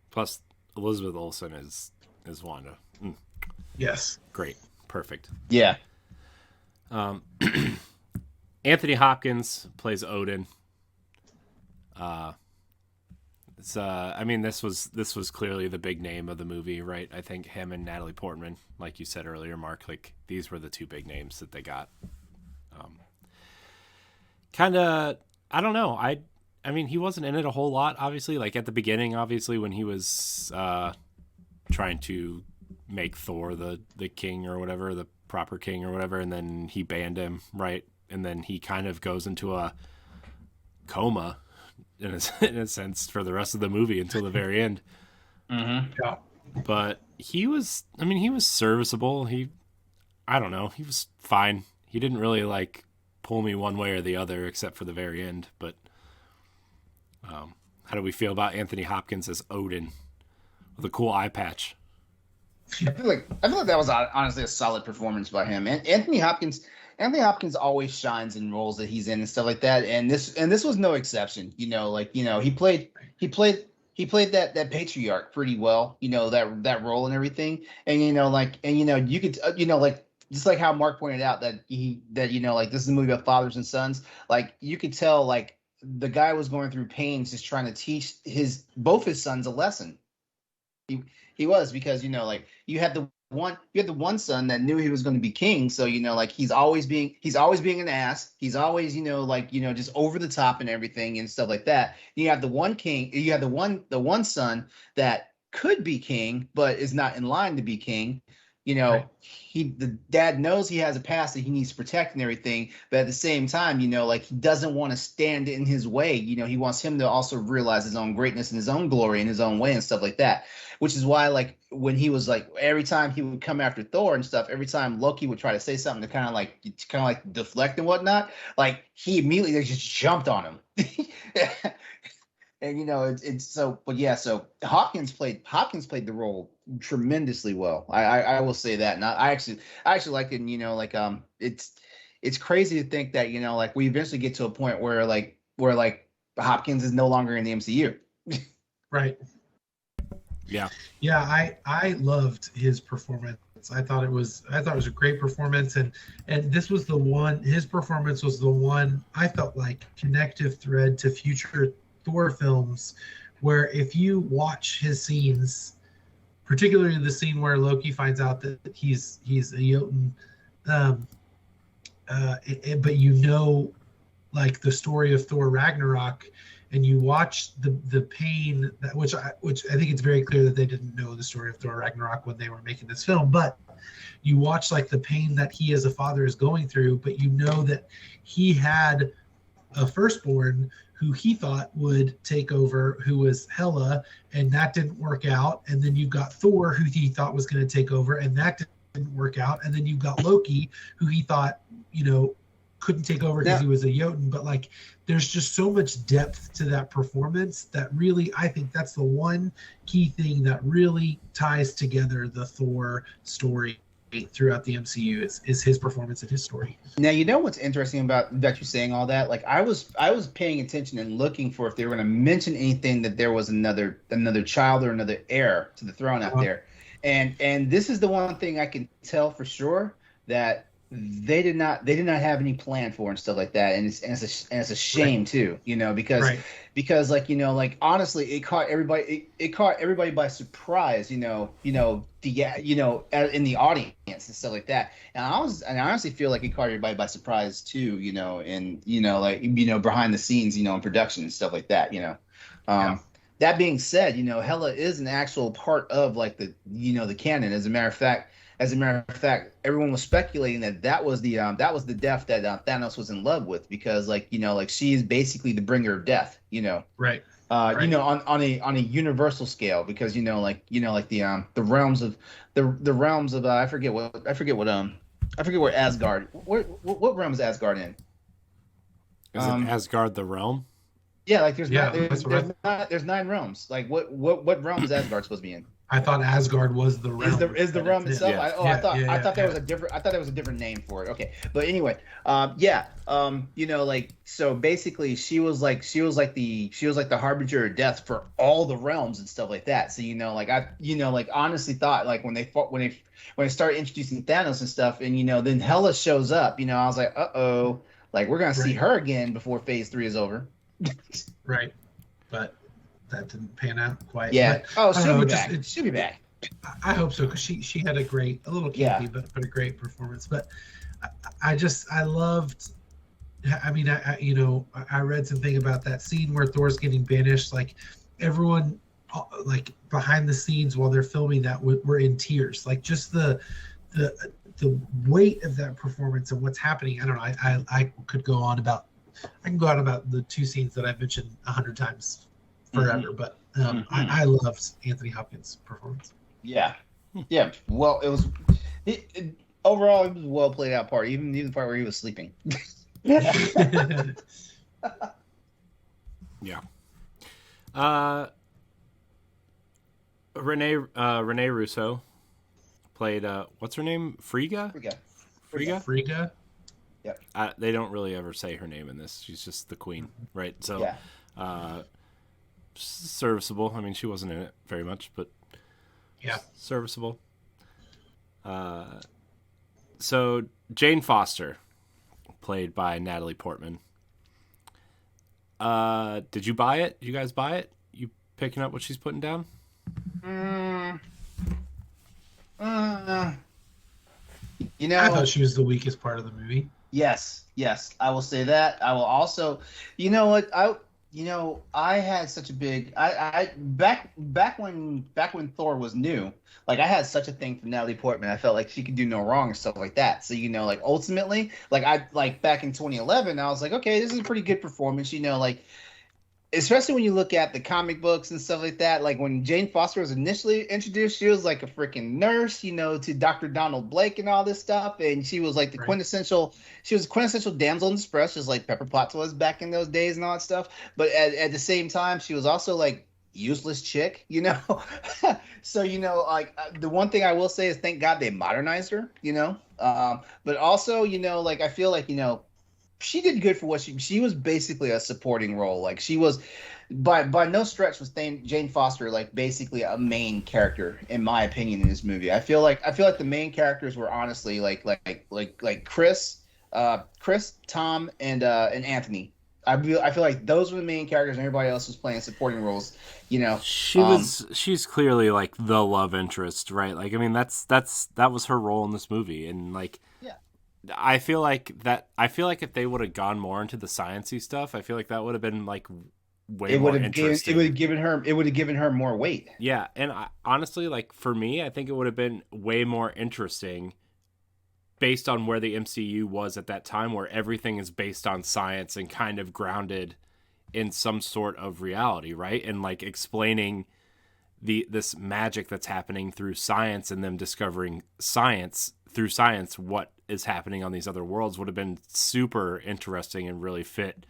Plus, Elizabeth Olsen is Wanda. Yes. Great. Perfect. Yeah. Anthony Hopkins plays Odin. I mean, this was clearly the big name of the movie, right? I think him and Natalie Portman, like you said earlier, Mark, like, these were the 2 big names that they got. Kind of, I don't know. I mean, he wasn't in it a whole lot, obviously. Like, at the beginning, obviously, when he was trying to make Thor the king or whatever, the proper king or whatever, and then he banned him, right? And then he kind of goes into a coma in a sense for the rest of the movie until the very end. Mm-hmm. Yeah. But he was serviceable. I don't know, he was fine. He didn't really like pull me one way or the other except for the very end. But how do we feel about Anthony Hopkins as Odin with a cool eye patch? I feel like that was honestly a solid performance by him. And Anthony Hopkins always shines in roles that he's in and stuff like that. And this was no exception. He played that patriarch pretty well. That role and everything. And you could just like how Mark pointed out that this is a movie about fathers and sons. Like you could tell like the guy was going through pains just trying to teach both his sons a lesson. He was because you had the one son that knew he was going to be king, so he's always being an ass. He's always just over the top and everything and stuff like that. You have the one king. You have the one son that could be king but is not in line to be king. Right. The dad knows he has a past that he needs to protect and everything, but at the same time, he doesn't want to stand in his way. He wants him to also realize his own greatness and his own glory in his own way and stuff like that. Which is why, like, when he was like, every time he would come after Thor and stuff, every time Loki would try to say something to kind of like deflect and whatnot, like he immediately just jumped on him. And it's so, but yeah, so Hopkins played the role tremendously well. I will say that, and I actually like it. And, it's crazy to think that like we eventually get to a point where Hopkins is no longer in the MCU. Right. Yeah. Yeah, I loved his performance. I thought it was a great performance, and this was the one. His performance was the one I felt like connective thread to future Thor films, where if you watch his scenes, particularly the scene where Loki finds out that he's a Jotun, but like the story of Thor Ragnarok, and you watch the pain which I think it's very clear that they didn't know the story of Thor Ragnarok when they were making this film, but you watch like the pain that he as a father is going through, but that he had a firstborn who he thought would take over, who was Hela, and that didn't work out. And then you've got Thor, who he thought was going to take over, and that didn't work out. And then you've got Loki, who he thought, couldn't take over because he was a Jotun. But like, there's just so much depth to that performance that really, I think that's the one key thing that really ties together the Thor story throughout the MCU is his performance and his story. Now, what's interesting about you saying all that? Like I was paying attention and looking for if they were going to mention anything that there was another child or another heir to the throne out there. And this is the one thing I can tell for sure that they did not have any plan for and stuff like that, and it's a shame too, because honestly it caught everybody by surprise, in the audience and stuff like that, and I honestly feel like it caught everybody by surprise too, and behind the scenes, in production and stuff like that, That being said, Hela is an actual part of like the canon. As a matter of fact, everyone was speculating that was the death that Thanos was in love with, because she is basically the bringer of death, Right. On a universal scale, because the realms of I forget where Asgard. What realm is Asgard in? Is it Asgard the realm? Yeah, like there's 9 realms. Like what realm is Asgard supposed to be in? I thought Asgard was the realm. Is the realm itself? Yeah. I thought there was a different name for it. Okay, but anyway, so basically she was like the harbinger of death for all the realms and stuff like that. So I honestly thought like when they started introducing Thanos and stuff, and then Hela shows up, I was like, like we're gonna see her again before Phase 3 is over. Right, but that didn't pan out quite. Yeah. But, she'll be back. I hope so, because she had a little campy, but a great performance. But I loved. I mean, I read something about that scene where Thor's getting banished. Like everyone, like behind the scenes while they're filming that, were in tears. Like just the weight of that performance and what's happening. I don't know. I could go on about. I can go on about the 2 scenes that I've mentioned 100 times forever, but I loved Anthony Hopkins' performance. Yeah. Well, overall it was a well played out part, even the part where he was sleeping. Yeah. Rene Russo played what's her name? Frigga. Frigga. Frigga. Yep. They don't really ever say her name in this. She's just the queen, right? So, serviceable. I mean, she wasn't in it very much, but yeah, serviceable. So Jane Foster, played by Natalie Portman. Did you buy it? You guys buy it? You picking up what she's putting down? You know, I thought she was the weakest part of the movie. Yes, I will say that. I will also, you know what, I had such a big, I back when Thor was new, like I had such a thing for Natalie Portman. I felt like she could do no wrong and stuff like that. So like ultimately, like back in 2011, I was like, okay, this is a pretty good performance. Like, especially when you look at the comic books and stuff like that. Like when Jane Foster was initially introduced, she was like a freaking nurse, to Dr. Donald Blake and all this stuff, and she was like the quintessential damsel in distress, just like Pepper Potts was back in those days and all that stuff. But at the same time, she was also like useless chick, So like the one thing I will say is thank God they modernized her, but also like I feel like she did good for what she was basically a supporting role. Like she was by no stretch was Jane Foster like basically a main character in my opinion in this movie. I feel like the main characters were honestly like Chris, Tom, and Anthony. I feel like those were the main characters and everybody else was playing supporting roles. She's clearly like the love interest, right? Like I mean that was her role in this movie, and like I feel like if they would have gone more into the sciencey stuff, I feel like that would have been like way more interesting. It would have given her more weight. Yeah, and honestly, like for me, I think it would have been way more interesting based on where the MCU was at that time, where everything is based on science and kind of grounded in some sort of reality, right? And like explaining this magic that's happening through science and them discovering through science what is happening on these other worlds would have been super interesting and really fit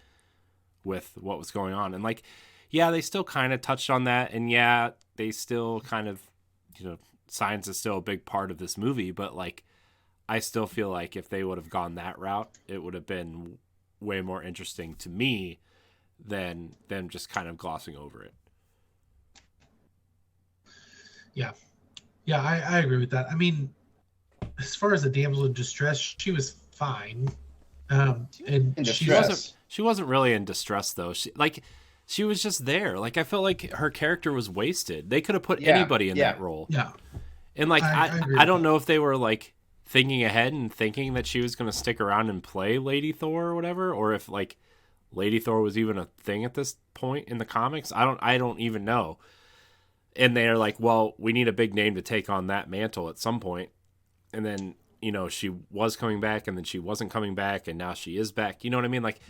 with what was going on. And like, yeah, they still kind of touched on that, and yeah, they still kind of, science is still a big part of this movie, but like, I still feel like if they would have gone that route, it would have been way more interesting to me than them just kind of glossing over it. Yeah, I agree with that. I mean, as far as the damsel in distress, she was fine. And she wasn't really in distress though. She was just there. Like I felt like her character was wasted. They could have put anybody in that role. Yeah. And like I don't know if they were like thinking ahead and thinking that she was going to stick around and play Lady Thor or whatever, or if like Lady Thor was even a thing at this point in the comics. I don't even know. And they're like, well, we need a big name to take on that mantle at some point. And then, she was coming back and then she wasn't coming back and now she is back. You know what I mean? Like,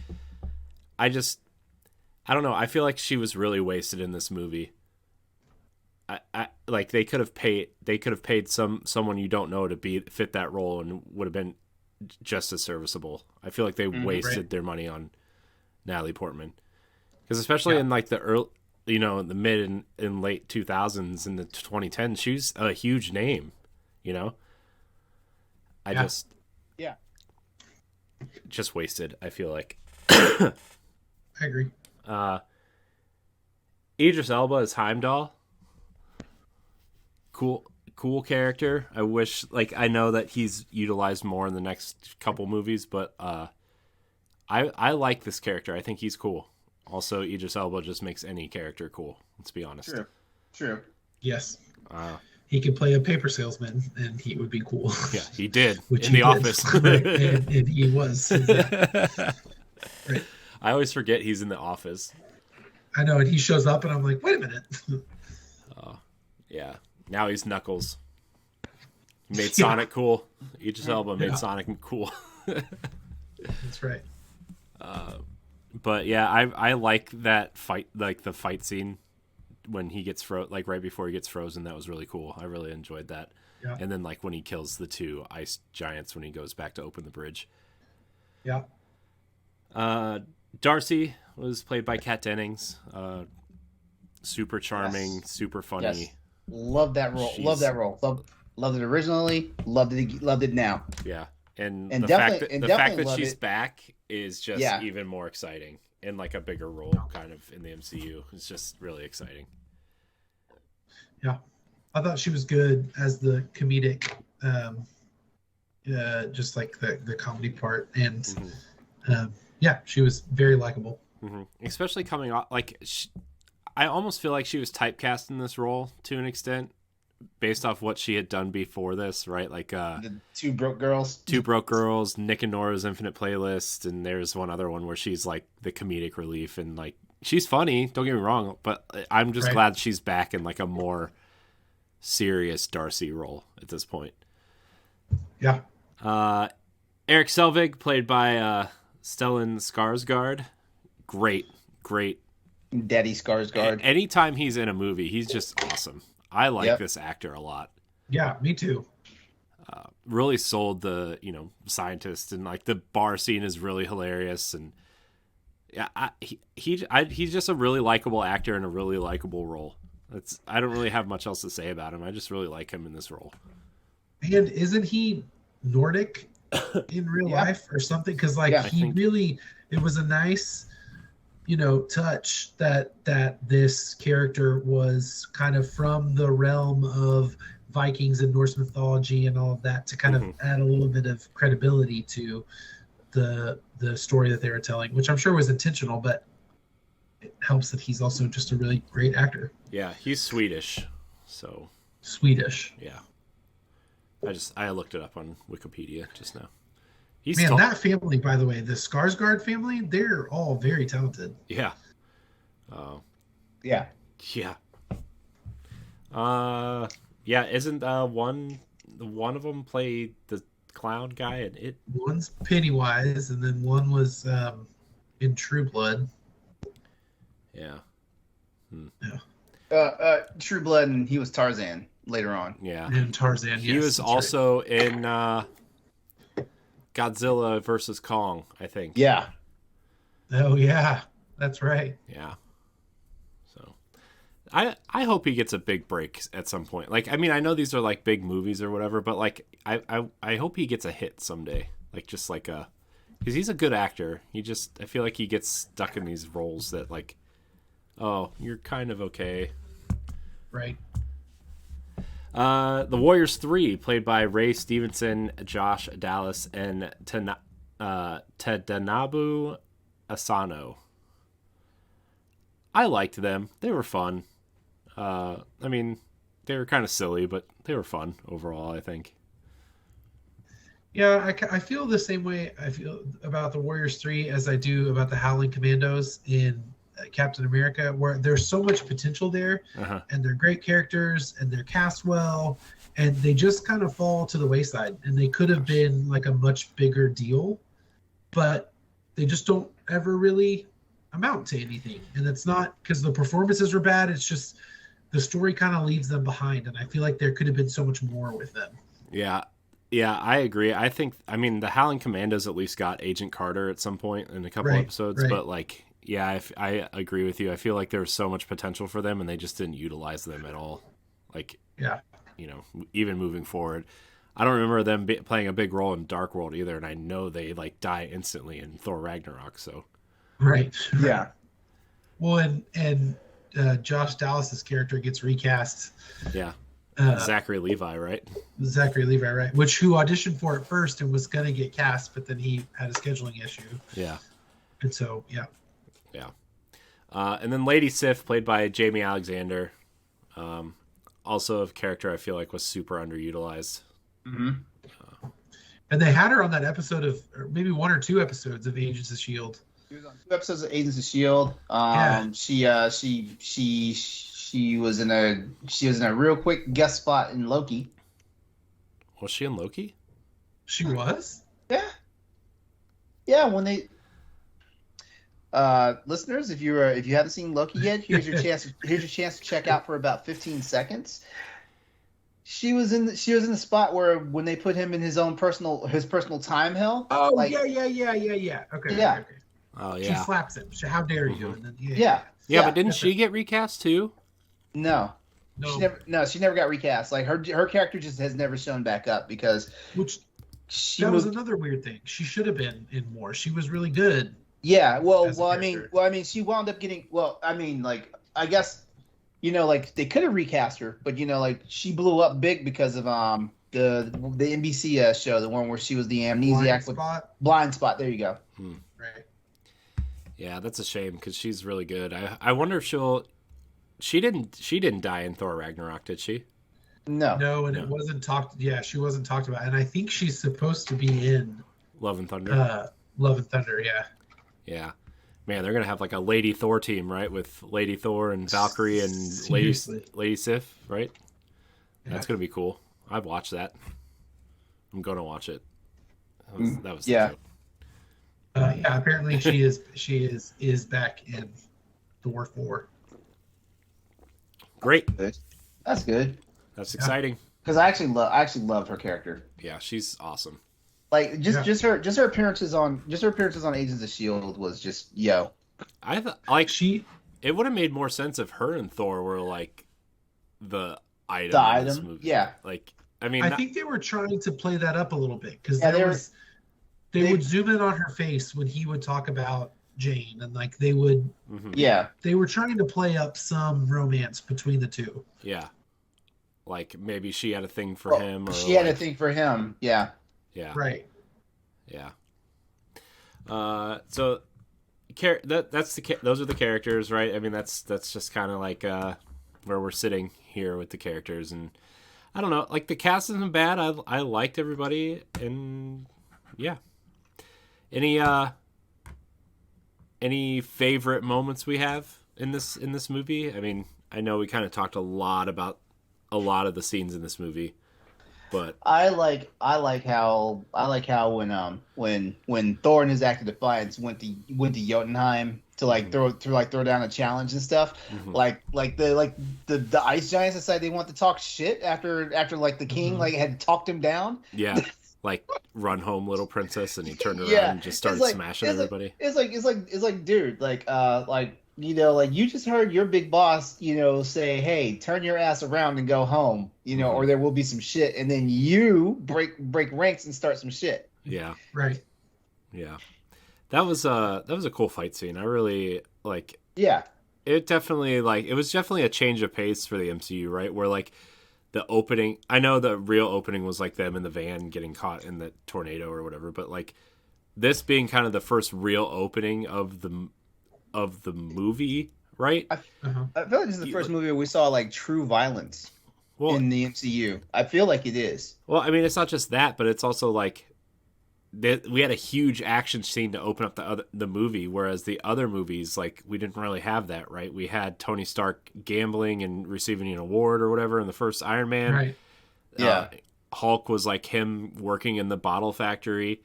I don't know. I feel like she was really wasted in this movie. I like they could have paid someone you don't know to fit that role and would have been just as serviceable. I feel like they wasted their money on Natalie Portman. Because especially in like the early, in the mid and late 2000s and the 2010s, she's a huge name, just wasted, I feel like. I agree. Idris Elba is Heimdall. Cool character. I wish, like, I know that he's utilized more in the next couple movies, but I like this character. I think he's cool. Also, Idris Elba just makes any character cool. Let's be honest. True. Yes. He could play a paper salesman, and he would be cool. Yeah, he did. Which in The Office. Right. And he was. Right. I always forget he's in The Office. I know, and he shows up, and I'm like, wait a minute. Yeah. Now he's Knuckles. He made Sonic cool. Idris Elba made Sonic cool. That's right. But yeah, I like that fight, like the fight scene when he gets like right before he gets frozen. That was really cool. I really enjoyed that. Yeah. And then like when he kills the two ice giants when he goes back to open the bridge. Yeah. Darcy was played by Kat Dennings. Super charming, super funny. Yes. Love that role. Loved it originally. Loved it now. Yeah, and And the definitely fact that love she's it. back is just Yeah. even more exciting, in like a bigger role, kind of in the MCU. It's just really exciting. Yeah, I thought she was good as the comedic, just like the comedy part, and yeah, she was very likable. Especially coming off like I almost feel like she was typecast in this role to an extent, based off what she had done before this, right? Like The Two Broke Girls, Nick and Nora's Infinite Playlist, and there's one other one where she's like the comedic relief, and like she's funny, don't get me wrong, but I'm just glad she's back in like a more serious Darcy role at this point. Yeah. Eric Selvig, played by Stellan Skarsgård. Great. Daddy Skarsgård. Anytime he's in a movie, he's just awesome. I like this actor a lot. Yeah, me too. Really sold the scientist, and like the bar scene is really hilarious, and yeah, he's just a really likable actor in a really likable role. I don't really have much else to say about him. I just really like him in this role. And isn't he Nordic in real life or something? Because it was a nice touch that this character was kind of from the realm of Vikings and Norse mythology and all of that, to kind of add a little bit of credibility to the story that they were telling, which I'm sure was intentional, but it helps that he's also just a really great actor. Yeah, he's Swedish. So Swedish. Yeah. I looked it up on Wikipedia just now. That family, by the way, the Skarsgård family, they're all very talented. Yeah. Yeah. Yeah. Yeah, isn't one of them play the clown guy in it? One's Pennywise, and then one was in True Blood. Yeah. True Blood, and he was Tarzan later on. Yeah. And Tarzan, he was also in Godzilla versus Kong, I think. Yeah. Oh yeah, that's right. Yeah. So, I hope he gets a big break at some point. Like, I mean, I know these are like big movies or whatever, but like, I hope he gets a hit someday. Like, just like because he's a good actor. I feel like he gets stuck in these roles that like, oh, you're kind of okay. Right. The Warriors 3, played by Ray Stevenson, Josh Dallas, and Tadanabu Asano. I liked them. They were fun. I mean, they were kind of silly, but they were fun overall, I think. Yeah, I feel the same way I feel about the Warriors 3 as I do about the Howling Commandos in Captain America, where there's so much potential there, and they're great characters, and they're cast well, and they just kind of fall to the wayside, and they could have been like a much bigger deal, but they just don't ever really amount to anything. And it's not because the performances were bad, it's just the story kind of leaves them behind, and I feel like there could have been so much more with them. Yeah, I agree. I mean, the Howling Commandos at least got Agent Carter at some point in a couple episodes, but like, yeah, I agree with you. I feel like there was so much potential for them, and they just didn't utilize them at all. Like, yeah, even moving forward, I don't remember them playing a big role in Dark World either, and I know they like die instantly in Thor Ragnarok. So, right. Yeah. Well, and Josh Dallas's character gets recast. Yeah. Zachary Levi, right? Zachary Levi, right? Who auditioned for it first and was going to get cast, but then he had a scheduling issue. Yeah. And so, yeah. Yeah. And then Lady Sif, played by Jamie Alexander. Also a character I feel like was super underutilized. Mm-hmm. And they had her on that episode of, or maybe one or two episodes of Agents of S.H.I.E.L.D. She was on 2 episodes of Agents of S.H.I.E.L.D. She was in a real quick guest spot in Loki. Was she in Loki? She was? Yeah. Yeah, when they listeners, if you haven't seen Loki yet, here's your chance to check out for about 15 seconds. She was in the spot where when they put him in his personal time hell. Oh, like, yeah. Okay. Yeah. Okay. Oh yeah. She slaps him. How dare you? Mm-hmm. And then, Yeah, but didn't she get recast too? No. She never got recast. Like her character just has never shown back up because Which she that was moved. another weird thing. She should have been in more. She was really good. Yeah, as a character. I mean, she wound up getting. Well, I mean, like, I guess, like they could have recast her, but like she blew up big because of the NBC show, the one where she was the amnesiac with Blind Spot. There you go. Right. Yeah, that's a shame because she's really good. I wonder if she didn't die in Thor Ragnarok, did she? No, and it wasn't talked. Yeah, she wasn't talked about, and I think she's supposed to be in Love and Thunder. Love and Thunder. Yeah. Yeah, man, they're gonna have like a Lady Thor team, right? With Lady Thor and Valkyrie and Lady Sif, right? Yeah. That's gonna be cool. I'd watch that. I'm gonna watch it. That was yeah. Yeah, apparently she is back in Thor 4. Great. That's good. That's exciting. Because I actually loved her character. Yeah, she's awesome. Like just her appearances on Agents of S.H.I.E.L.D. was just I thought like it would have made more sense if her and Thor were like the item in this movie. Yeah. Like I mean, I think they were trying to play that up a little bit because they would zoom in on her face when he would talk about Jane, and like they would, they were trying to play up some romance between the two. Yeah, like maybe she had a thing for him, or she had a thing for him. Yeah. Yeah. Right. Yeah. So, those are the characters, right? I mean, that's just kind of like where we're sitting here with the characters, and I don't know, like the cast isn't bad. I liked everybody, and yeah. Any favorite moments we have in this movie? I mean, I know we kind of talked a lot about a lot of the scenes in this movie. But I like how when Thor and his Act of Defiance went to Jotunheim to like throw down a challenge and stuff, like the ice giants decided they want to talk shit after like the king like had talked him down. Yeah. Like run home, little princess, and he turned around and just started smashing everybody. It's like dude, like you just heard your big boss, say, hey, turn your ass around and go home, or there will be some shit, and then you break ranks and start some shit. Yeah. Right. Yeah. That was a cool fight scene. I really like. Yeah. It was definitely a change of pace for the MCU, right? Where like the opening, I know the real opening was like them in the van getting caught in the tornado or whatever, but like this being kind of the first real opening of the movie, right? I feel like this is the first movie where we saw like true violence in the MCU. I feel like it is. Well, I mean, it's not just that, but it's also like we had a huge action scene to open up the movie, whereas the other movies, like, we didn't really have that, right? We had Tony Stark gambling and receiving an award or whatever in the first Iron Man. Right. Yeah. Hulk was like him working in the bottle factory,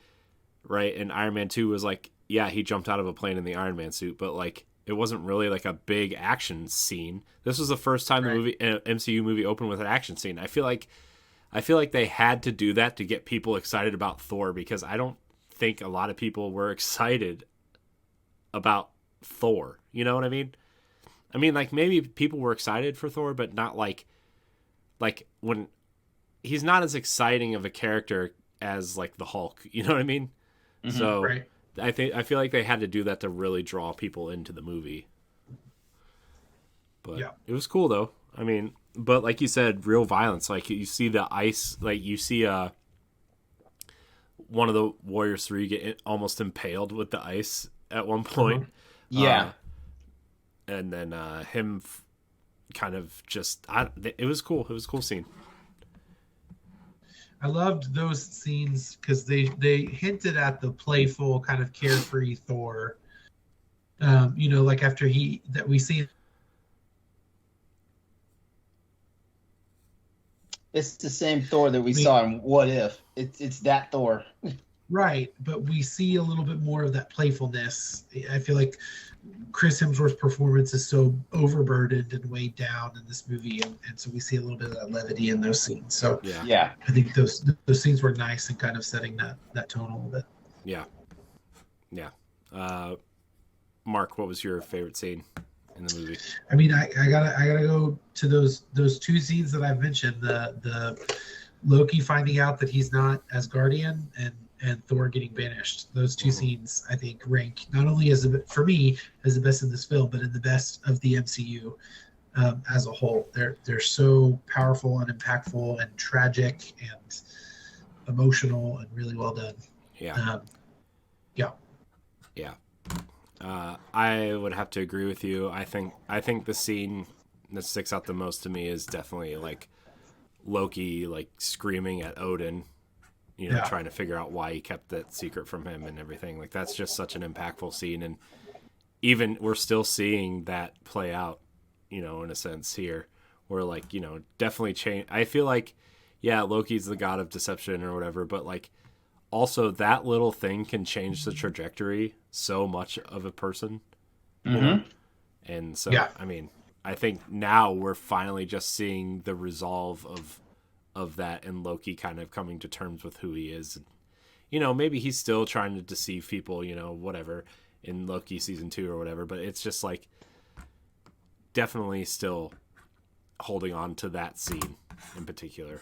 right? And Iron Man 2 was like, yeah, he jumped out of a plane in the Iron Man suit, but like it wasn't really like a big action scene. This was the first time the MCU movie opened with an action scene. I feel like they had to do that to get people excited about Thor, because I don't think a lot of people were excited about Thor. You know what I mean? I mean, like, maybe people were excited for Thor, but not like when he's not as exciting of a character as like the Hulk. You know what I mean? Mm-hmm, so I feel like they had to do that to really draw people into the movie. But it was cool though. I mean, but like you said, real violence. Like you see the ice, like you see one of the Warriors 3 get almost impaled with the ice at one point. Yeah. And then him kind of just, it was cool. It was a cool scene. I loved those scenes because they hinted at the playful kind of carefree Thor. Like after we see. It's the same Thor that we saw in What If. It's that Thor. Right, but we see a little bit more of that playfulness. I feel like Chris Hemsworth's performance is so overburdened and weighed down in this movie, and so we see a little bit of that levity in those scenes. So yeah, I think those scenes were nice and kind of setting that tone a little bit. Yeah. Mark, what was your favorite scene in the movie. I mean, I gotta go to those two scenes that I've mentioned. The Loki finding out that he's not Asgardian and Thor getting banished. Those two scenes, I think, rank not only for me as the best in this film, but in the best of the MCU as a whole. They're so powerful and impactful and tragic and emotional and really well done. Yeah. Yeah. I would have to agree with you. I think the scene that sticks out the most to me is definitely like Loki like screaming at Odin, trying to figure out why he kept that secret from him and everything. Like that's just such an impactful scene, and even we're still seeing that play out, in a sense here, where like, definitely change. I feel like, yeah, Loki's the god of deception or whatever, but like also that little thing can change the trajectory so much of a person, And so, I mean, I think now we're finally just seeing the resolve of that, and Loki kind of coming to terms with who he is. Maybe he's still trying to deceive people, whatever, in Loki season 2 or whatever, but it's just like definitely still holding on to that scene in particular.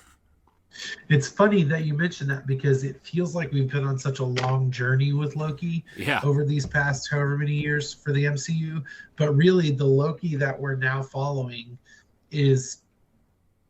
It's funny that you mentioned that because it feels like we've been on such a long journey with Loki over these past however many years for the MCU. But really, the Loki that we're now following is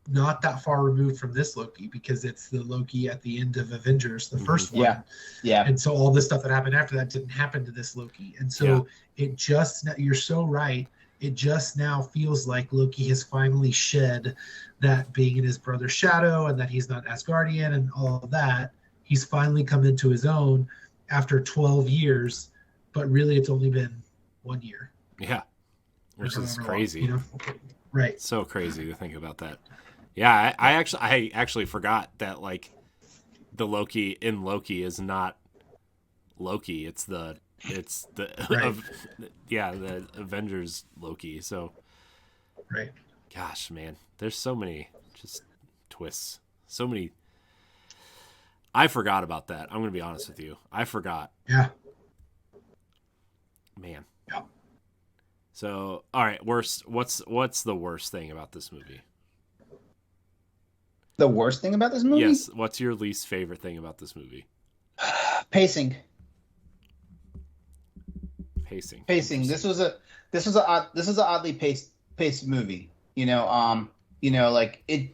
not that far removed from this Loki, because it's the Loki at the end of Avengers, the first one. Yeah. And so all this stuff that happened after that didn't happen to this Loki. And so you're so right. It just now feels like Loki has finally shed that being in his brother's shadow and that he's not Asgardian and all of that. He's finally come into his own after 12 years, but really it's only been 1 year. Yeah. Which is crazy. Right. So crazy to think about that. Yeah, I actually forgot that like the Loki in Loki is not Loki. It's the right. the Avengers Loki. So, right. Gosh, man, there's so many just twists. So many. I forgot about that. I'm gonna be honest with you. I forgot. Yeah. Man. Yeah. So, all right, worst. What's the worst thing about this movie? The worst thing about this movie? Yes. What's your least favorite thing about this movie? Pacing. This was an oddly paced movie. Like it.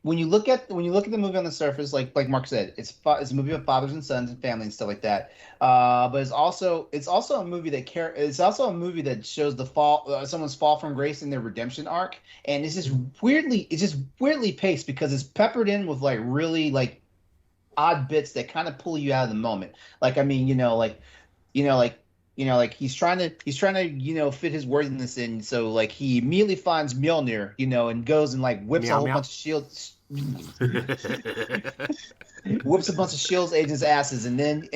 When you look at the movie on the surface, like Mark said, it's a movie of fathers and sons and family and stuff like that. But it's also a movie that shows the fall, someone's fall from grace and their redemption arc, and it's just weirdly paced because it's peppered in with like really like odd bits that kind of pull you out of the moment. Like I mean, like he's trying to fit his worthiness in, so like he immediately finds Mjolnir, and goes and like whips a whole bunch of shields, whips a bunch of shields agents' asses, and then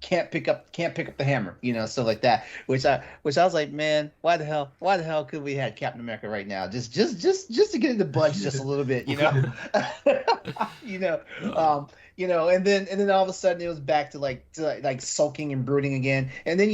can't pick up the hammer, stuff like that. Which I was like, man, why the hell could we have Captain America right now? Just to get in the bunch just a little bit, and then all of a sudden it was back to like sulking and brooding again, and then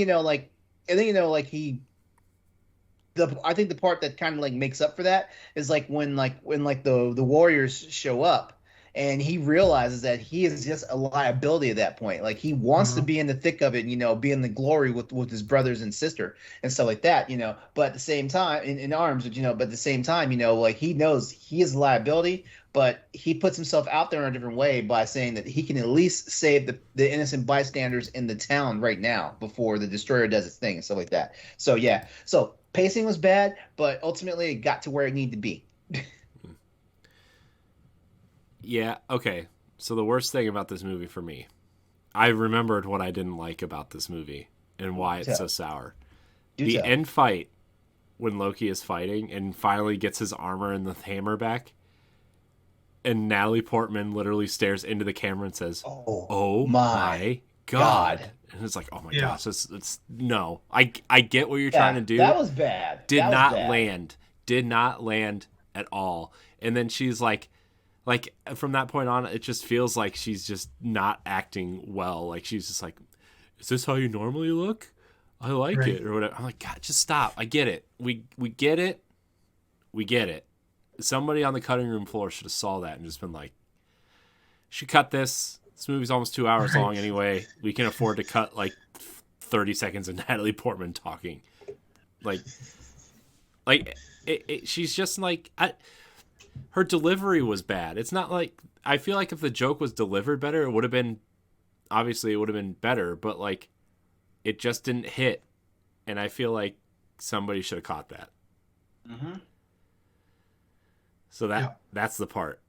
I think the part that kind of like makes up for that is like when the warriors show up and he realizes that he is just a liability at that point. Like he wants to be in the thick of it, be in the glory with his brothers and sister and stuff like that, but at the same time in arms, but at the same time, like he knows he is a liability, but he puts himself out there in a different way by saying that he can at least save the innocent bystanders in the town right now before the destroyer does its thing and stuff like that. So yeah, so pacing was bad, but ultimately it got to where it needed to be. Yeah, okay. So the worst thing about this movie for me, I remembered what I didn't like about this movie and why it's so sour. The end fight when Loki is fighting and finally gets his armor and the hammer back, and Natalie Portman literally stares into the camera and says, "Oh my God." And it's like, oh my gosh, it's no. I get what you're trying to do. That was bad. Did not land at all. And then she's like from that point on, it just feels like she's just not acting well. Like she's just like, is this how you normally look? I like Right. it or whatever. I'm like, God, just stop. I get it. We get it. We get it. Somebody on the cutting room floor should have saw that and just been like, should cut this. This movie's almost 2 hours Right. long anyway. We can afford to cut like 30 seconds of Natalie Portman talking. Like she's just like, her delivery was bad. It's not like, I feel like if the joke was delivered better, it would have been, obviously it would have been better, but like it just didn't hit. And I feel like somebody should have caught that. Mm-hmm. So that's the part.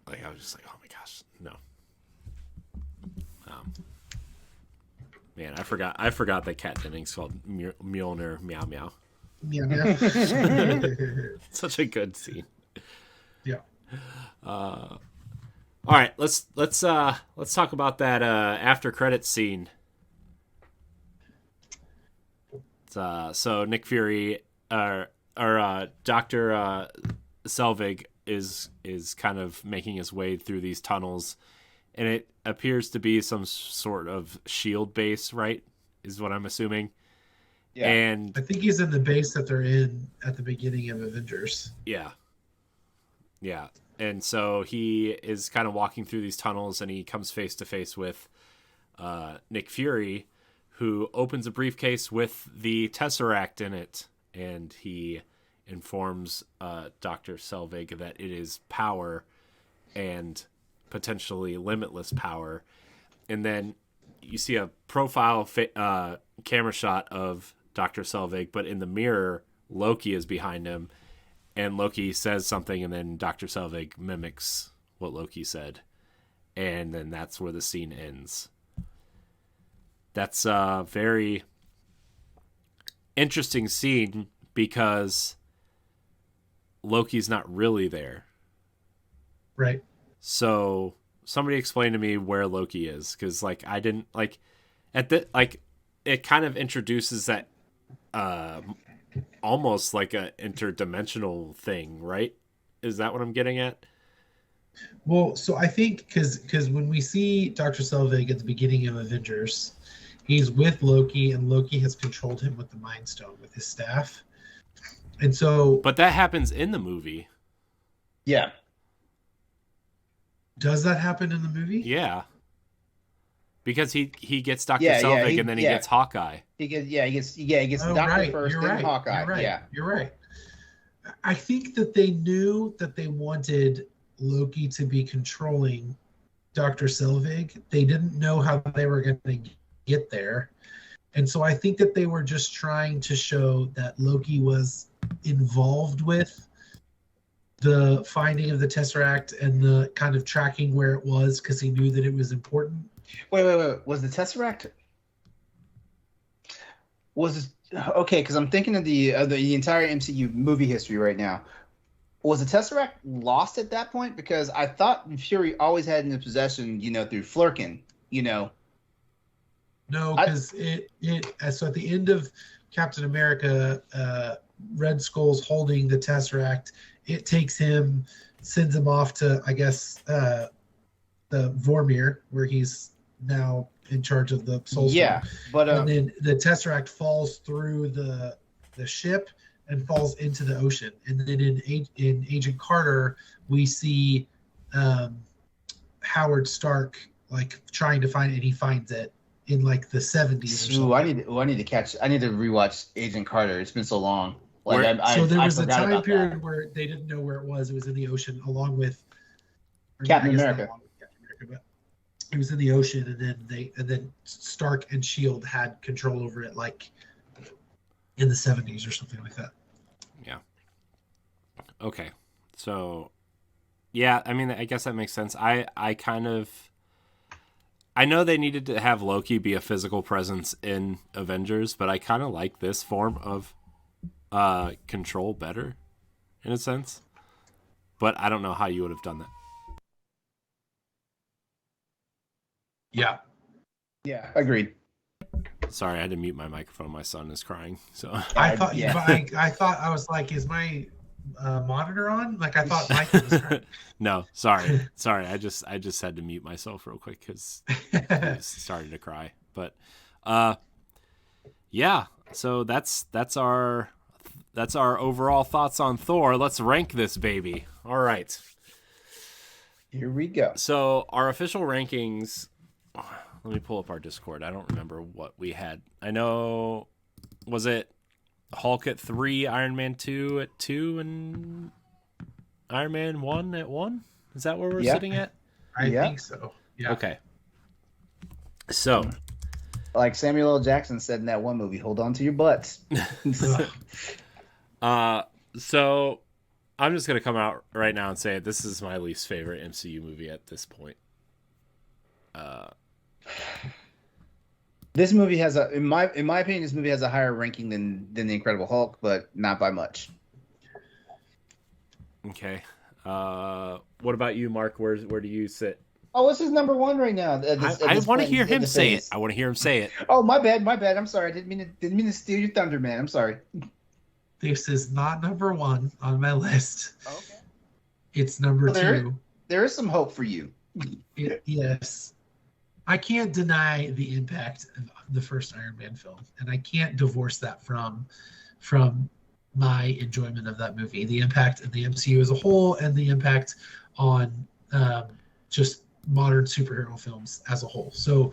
Like I was just like, oh my gosh, no. Man, I forgot that Kat Dennings called Mjolnir Meow Meow. Yeah. Such a good scene. Yeah. All right, let's talk about that after credits scene. So Nick Fury or Dr. Selvig is kind of making his way through these tunnels, and it appears to be some sort of shield base, right? Is what I'm assuming. Yeah. And I think he's in the base that they're in at the beginning of Avengers. Yeah. And so he is kind of walking through these tunnels, and he comes face to face with Nick Fury, who opens a briefcase with the Tesseract in it, and he informs Dr. Selvig that it is power, and potentially limitless power. And then you see a profile camera shot of Dr. Selvig, but in the mirror, Loki is behind him, and Loki says something, and then Dr. Selvig mimics what Loki said, and then that's where the scene ends. That's a very interesting scene because Loki's not really there. Right. So somebody explain to me where Loki is, because like I didn't like at the like it kind of introduces that almost like a interdimensional thing, right? Is that what I'm getting at? Well, so I think because when we see Dr. Selvig at the beginning of Avengers, he's with Loki, and Loki has controlled him with the Mind Stone with his staff, and so. But that happens in the movie. Yeah. Does that happen in the movie? Yeah. Because he gets Dr. Yeah, Selvig and then he gets Hawkeye. He gets the Doctor right. first, You're then right. Hawkeye. You're right. Yeah. You're right. I think that they knew that they wanted Loki to be controlling Dr. Selvig. They didn't know how they were going to get there. And so I think that they were just trying to show that Loki was involved with the finding of the Tesseract and the kind of tracking where it was, because he knew that it was important. Wait. Was the Tesseract? Okay? Because I'm thinking of the entire MCU movie history right now. Was the Tesseract lost at that point? Because I thought Fury always had in his possession, through Flurkin, No, because so at the end of Captain America, Red Skull's holding the Tesseract. It takes him, sends him off to, I guess, the Vormir, where he's now in charge of the Soul Stone. Yeah, but and then the Tesseract falls through the ship and falls into the ocean. And then in Agent Carter, we see Howard Stark like trying to find it, and he finds it in like the 70s or something. I need to rewatch Agent Carter. It's been so long. Like So there was a forgot time about period that. where they didn't know where it was. It was in the ocean, along with Captain I guess not America. along with Captain America, but it was in the ocean, and then Stark and Shield had control over it, like in the 70s or something like that. Yeah. Okay. So, yeah, I mean, I guess that makes sense. I know they needed to have Loki be a physical presence in Avengers, but I kind of like this form of control better, in a sense. But I don't know how you would have done that. Yeah. Yeah, agreed. Sorry, I had to mute my microphone. My son is crying. So I thought, yeah. but I thought, I was like, is my monitor on? Like, I thought Mike was crying. No, sorry. I just had to mute myself real quick because he started to cry. But Yeah. So that's our overall thoughts on Thor. Let's rank this baby. All right. Here we go. So our official rankings. Let me pull up our Discord. I don't remember what we had. I know, was it Hulk at 3, Iron Man 2 at 2, and Iron Man 1 at 1? Is that where we're sitting at? I think so. Yeah. Okay. So, like Samuel L. Jackson said in that one movie, hold on to your butts. So I'm just gonna come out right now and say this is my least favorite MCU movie at this point. This movie has in my opinion, this movie has a higher ranking than the Incredible Hulk, but not by much. Okay. What about you, Mark? Where do you sit? Oh, what's his number one right now? I want to hear him say it. I want to hear him say it. Oh, my bad. I'm sorry. I didn't mean to steal your thunder, man. I'm sorry. This is not number 1 on my list. Okay. It's number 2. There is some hope for you. Yes. I can't deny the impact of the first Iron Man film, and I can't divorce that from my enjoyment of that movie. The impact of the MCU as a whole, and the impact on just modern superhero films as a whole. So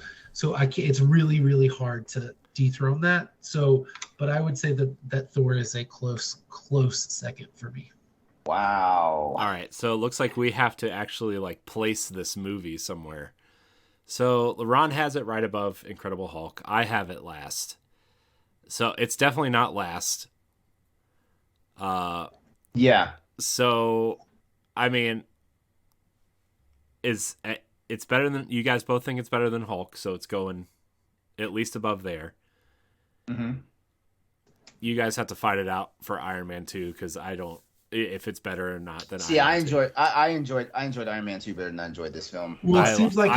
I can't, it's really, really hard to dethrone that. So, but I would say that Thor is a close second for me. Wow. All right, so it looks like we have to actually like place this movie somewhere. So LeRon has it right above Incredible Hulk. I have it last. So it's definitely not last. Yeah. So, I mean, it's better than, you guys both think it's better than Hulk, so it's going at least above there. Mm-hmm. You guys have to fight it out for Iron Man 2 because I don't. If it's better or not, then I enjoyed Iron Man 2 better than I enjoyed this film. Well, it seems like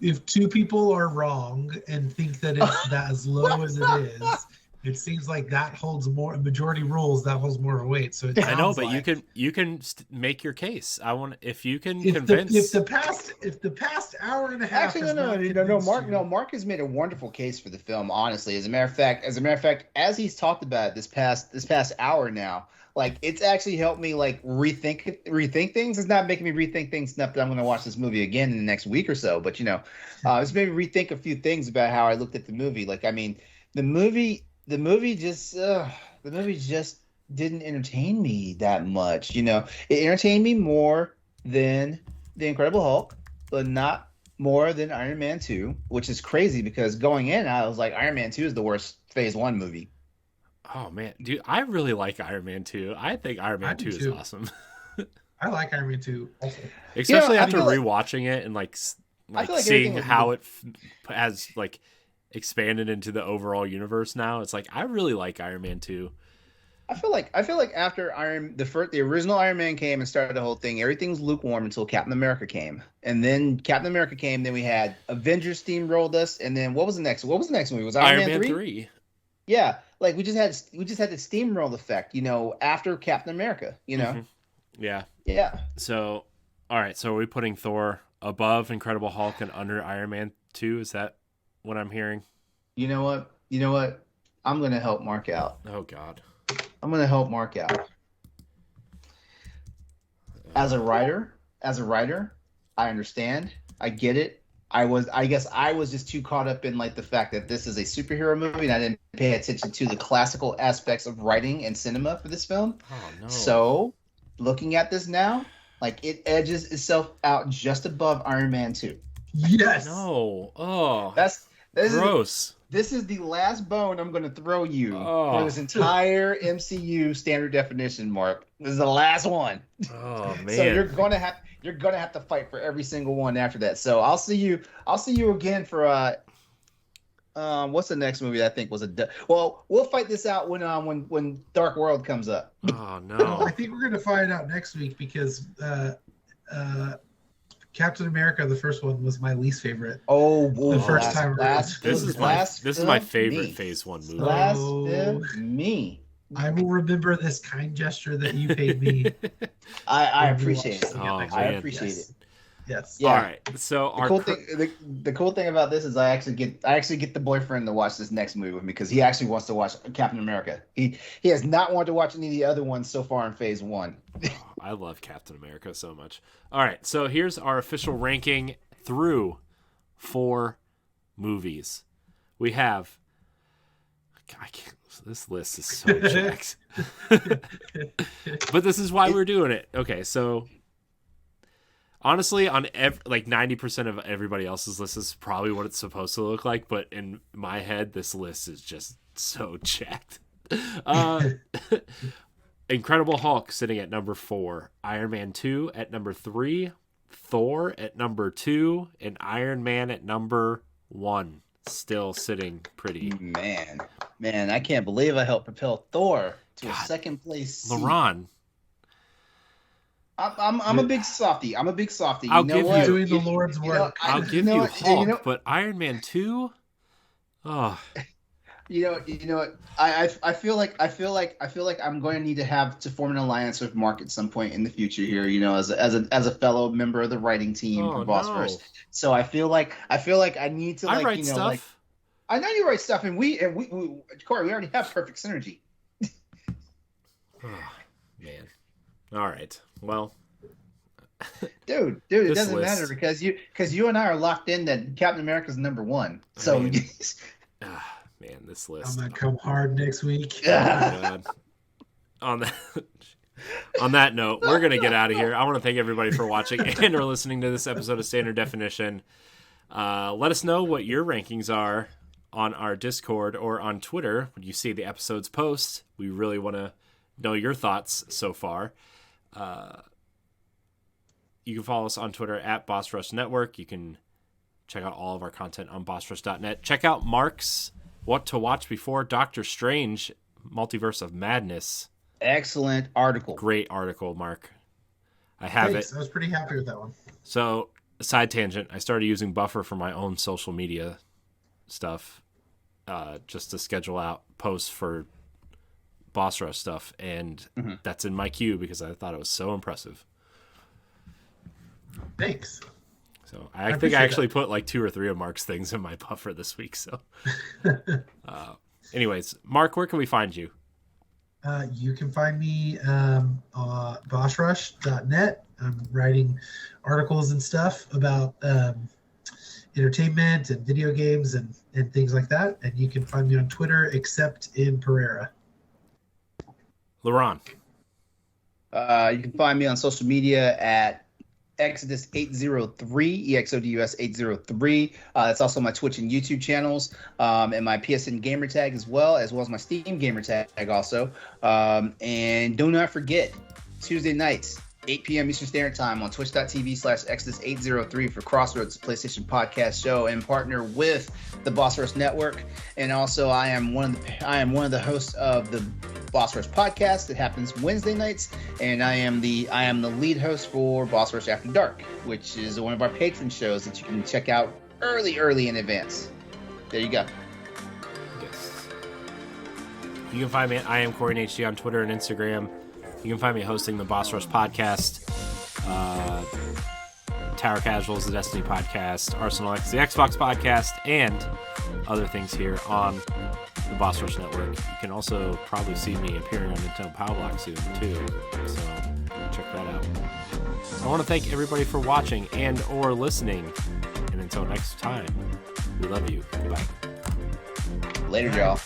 if two people are wrong and think that it's that as low as it is, it seems like that holds more. Majority rules, that holds more weight. So it I know, but like, you can make your case. I want, if you can if convince. if the past hour and a half. Actually, no. Mark has made a wonderful case for the film. Honestly, as a matter of fact, as he's talked about it this past hour now. Like, it's actually helped me like rethink things. It's not making me rethink things enough that I'm going to watch this movie again in the next week or so. But it's made me rethink a few things about how I looked at the movie. Like, I mean, the movie just didn't entertain me that much. It entertained me more than The Incredible Hulk, but not more than Iron Man 2, which is crazy because going in, I was like, Iron Man 2 is the worst Phase 1 movie. Oh man, dude, I really like Iron Man 2. I think Iron Man 2 is awesome. I like Iron Man 2 also. Especially after rewatching it and like seeing how it has like expanded into the overall universe now. It's like I really like Iron Man 2. I feel like after the original Iron Man came and started the whole thing, everything was lukewarm until Captain America came. And then Captain America came, then we had Avengers steamrolled us, and then what was the next movie? Was Iron Man 3? Yeah, like we just had the steamroll effect, after Captain America, Mm-hmm. Yeah. Yeah. So, all right. So, are we putting Thor above Incredible Hulk and under Iron Man 2? Is that what I'm hearing? You know what? I'm gonna help Mark out. Oh God. I'm gonna help Mark out. As a writer, I understand. I get it. I guess I was just too caught up in like the fact that this is a superhero movie and I didn't pay attention to the classical aspects of writing and cinema for this film. Oh no. So, looking at this now, like it edges itself out just above Iron Man 2. Yes. No. Oh. That's gross. This is the last bone I'm going to throw you for this entire MCU standard definition, Mark. This is the last one. Oh man. So you're gonna have to fight for every single one after that. So I'll see you again for what's the next movie I think was we'll fight this out when Dark World comes up. Oh no. I think we're gonna find out next week because Captain America, the first one, was my least favorite. The first time around. This is my favorite Phase 1 movie. Blasphemy. I will remember this kind gesture that you paid me. I appreciate it. Oh, I appreciate it. Yes. Yeah. All right. So The cool thing about this is I actually get the boyfriend to watch this next movie with me because he actually wants to watch Captain America. He has not wanted to watch any of the other ones so far in Phase 1. I love Captain America so much. All right. So here's our official ranking through 4 movies. We have. I can't. This list is so jacked. But this is why we're doing it. Okay, so honestly, on like 90% of everybody else's list is probably what it's supposed to look like, but in my head, this list is just so jacked. Incredible Hulk sitting at number 4, Iron Man 2 at number 3, Thor at number 2, and Iron Man at number 1. Still sitting pretty. Man, I can't believe I helped propel Thor to a second place seat. LeRon. I'm a big softie. I'll give you doing the Lord's work. I'll give you Hulk, but Iron Man 2? Oh. You know what? I feel like I'm going to need to form an alliance with Mark at some point in the future here. You know, as a fellow member of the writing team for Bossverse. So I feel like I need to I write stuff. I know you write stuff, and we Corey, we already have perfect synergy. Oh, man. All right. Well. Dude, it doesn't matter because you and I are locked in that Captain America's number 1. So. Man, this list. I'm gonna come hard next week. Oh, God. On that note, we're gonna get out of here. I want to thank everybody for watching and or listening to this episode of Standard Definition. Let us know what your rankings are on our Discord or on Twitter when you see the episodes post. We really want to know your thoughts so far. You can follow us on Twitter at Boss Rush Network. You can check out all of our content on bossrush.net. Check out Mark's What to Watch Before Doctor Strange, Multiverse of Madness. Excellent article. Great article, Mark. I have it. I was pretty happy with that one. So, side tangent, I started using Buffer for my own social media stuff, just to schedule out posts for Boss Rush stuff, and that's in my queue because I thought it was so impressive. Thanks. So I think I actually put like 2 or 3 of Mark's things in my Buffer this week. So, anyways, Mark, where can we find you? You can find me on bossrush.net. I'm writing articles and stuff about entertainment and video games and things like that. And you can find me on Twitter, except in Pererra. LeRon. You can find me on social media at Exodus 803, EXODUS 803. That's also my Twitch and YouTube channels, and my PSN gamer tag as well as my Steam gamer tag also. And do not forget, Tuesday nights, 8 p.m. Eastern Standard Time on twitch.tv/Exodus803 for Crossroads PlayStation Podcast Show, and partner with the Bossverse Network. And also, I am one of the hosts of the Bossverse Podcast that happens Wednesday nights, and I am the lead host for Bossverse After Dark, which is one of our patron shows that you can check out early in advance. There you go. Yes. You can find me at I am Corey HD on Twitter and Instagram. You can find me hosting the Boss Rush Podcast, Tower Casuals, the Destiny Podcast, Arsenal X, the Xbox Podcast, and other things here on the Boss Rush Network. You can also probably see me appearing on Nintendo Power Block soon, too. So check that out. So I want to thank everybody for watching and or listening. And until next time, we love you. Bye. Later, y'all.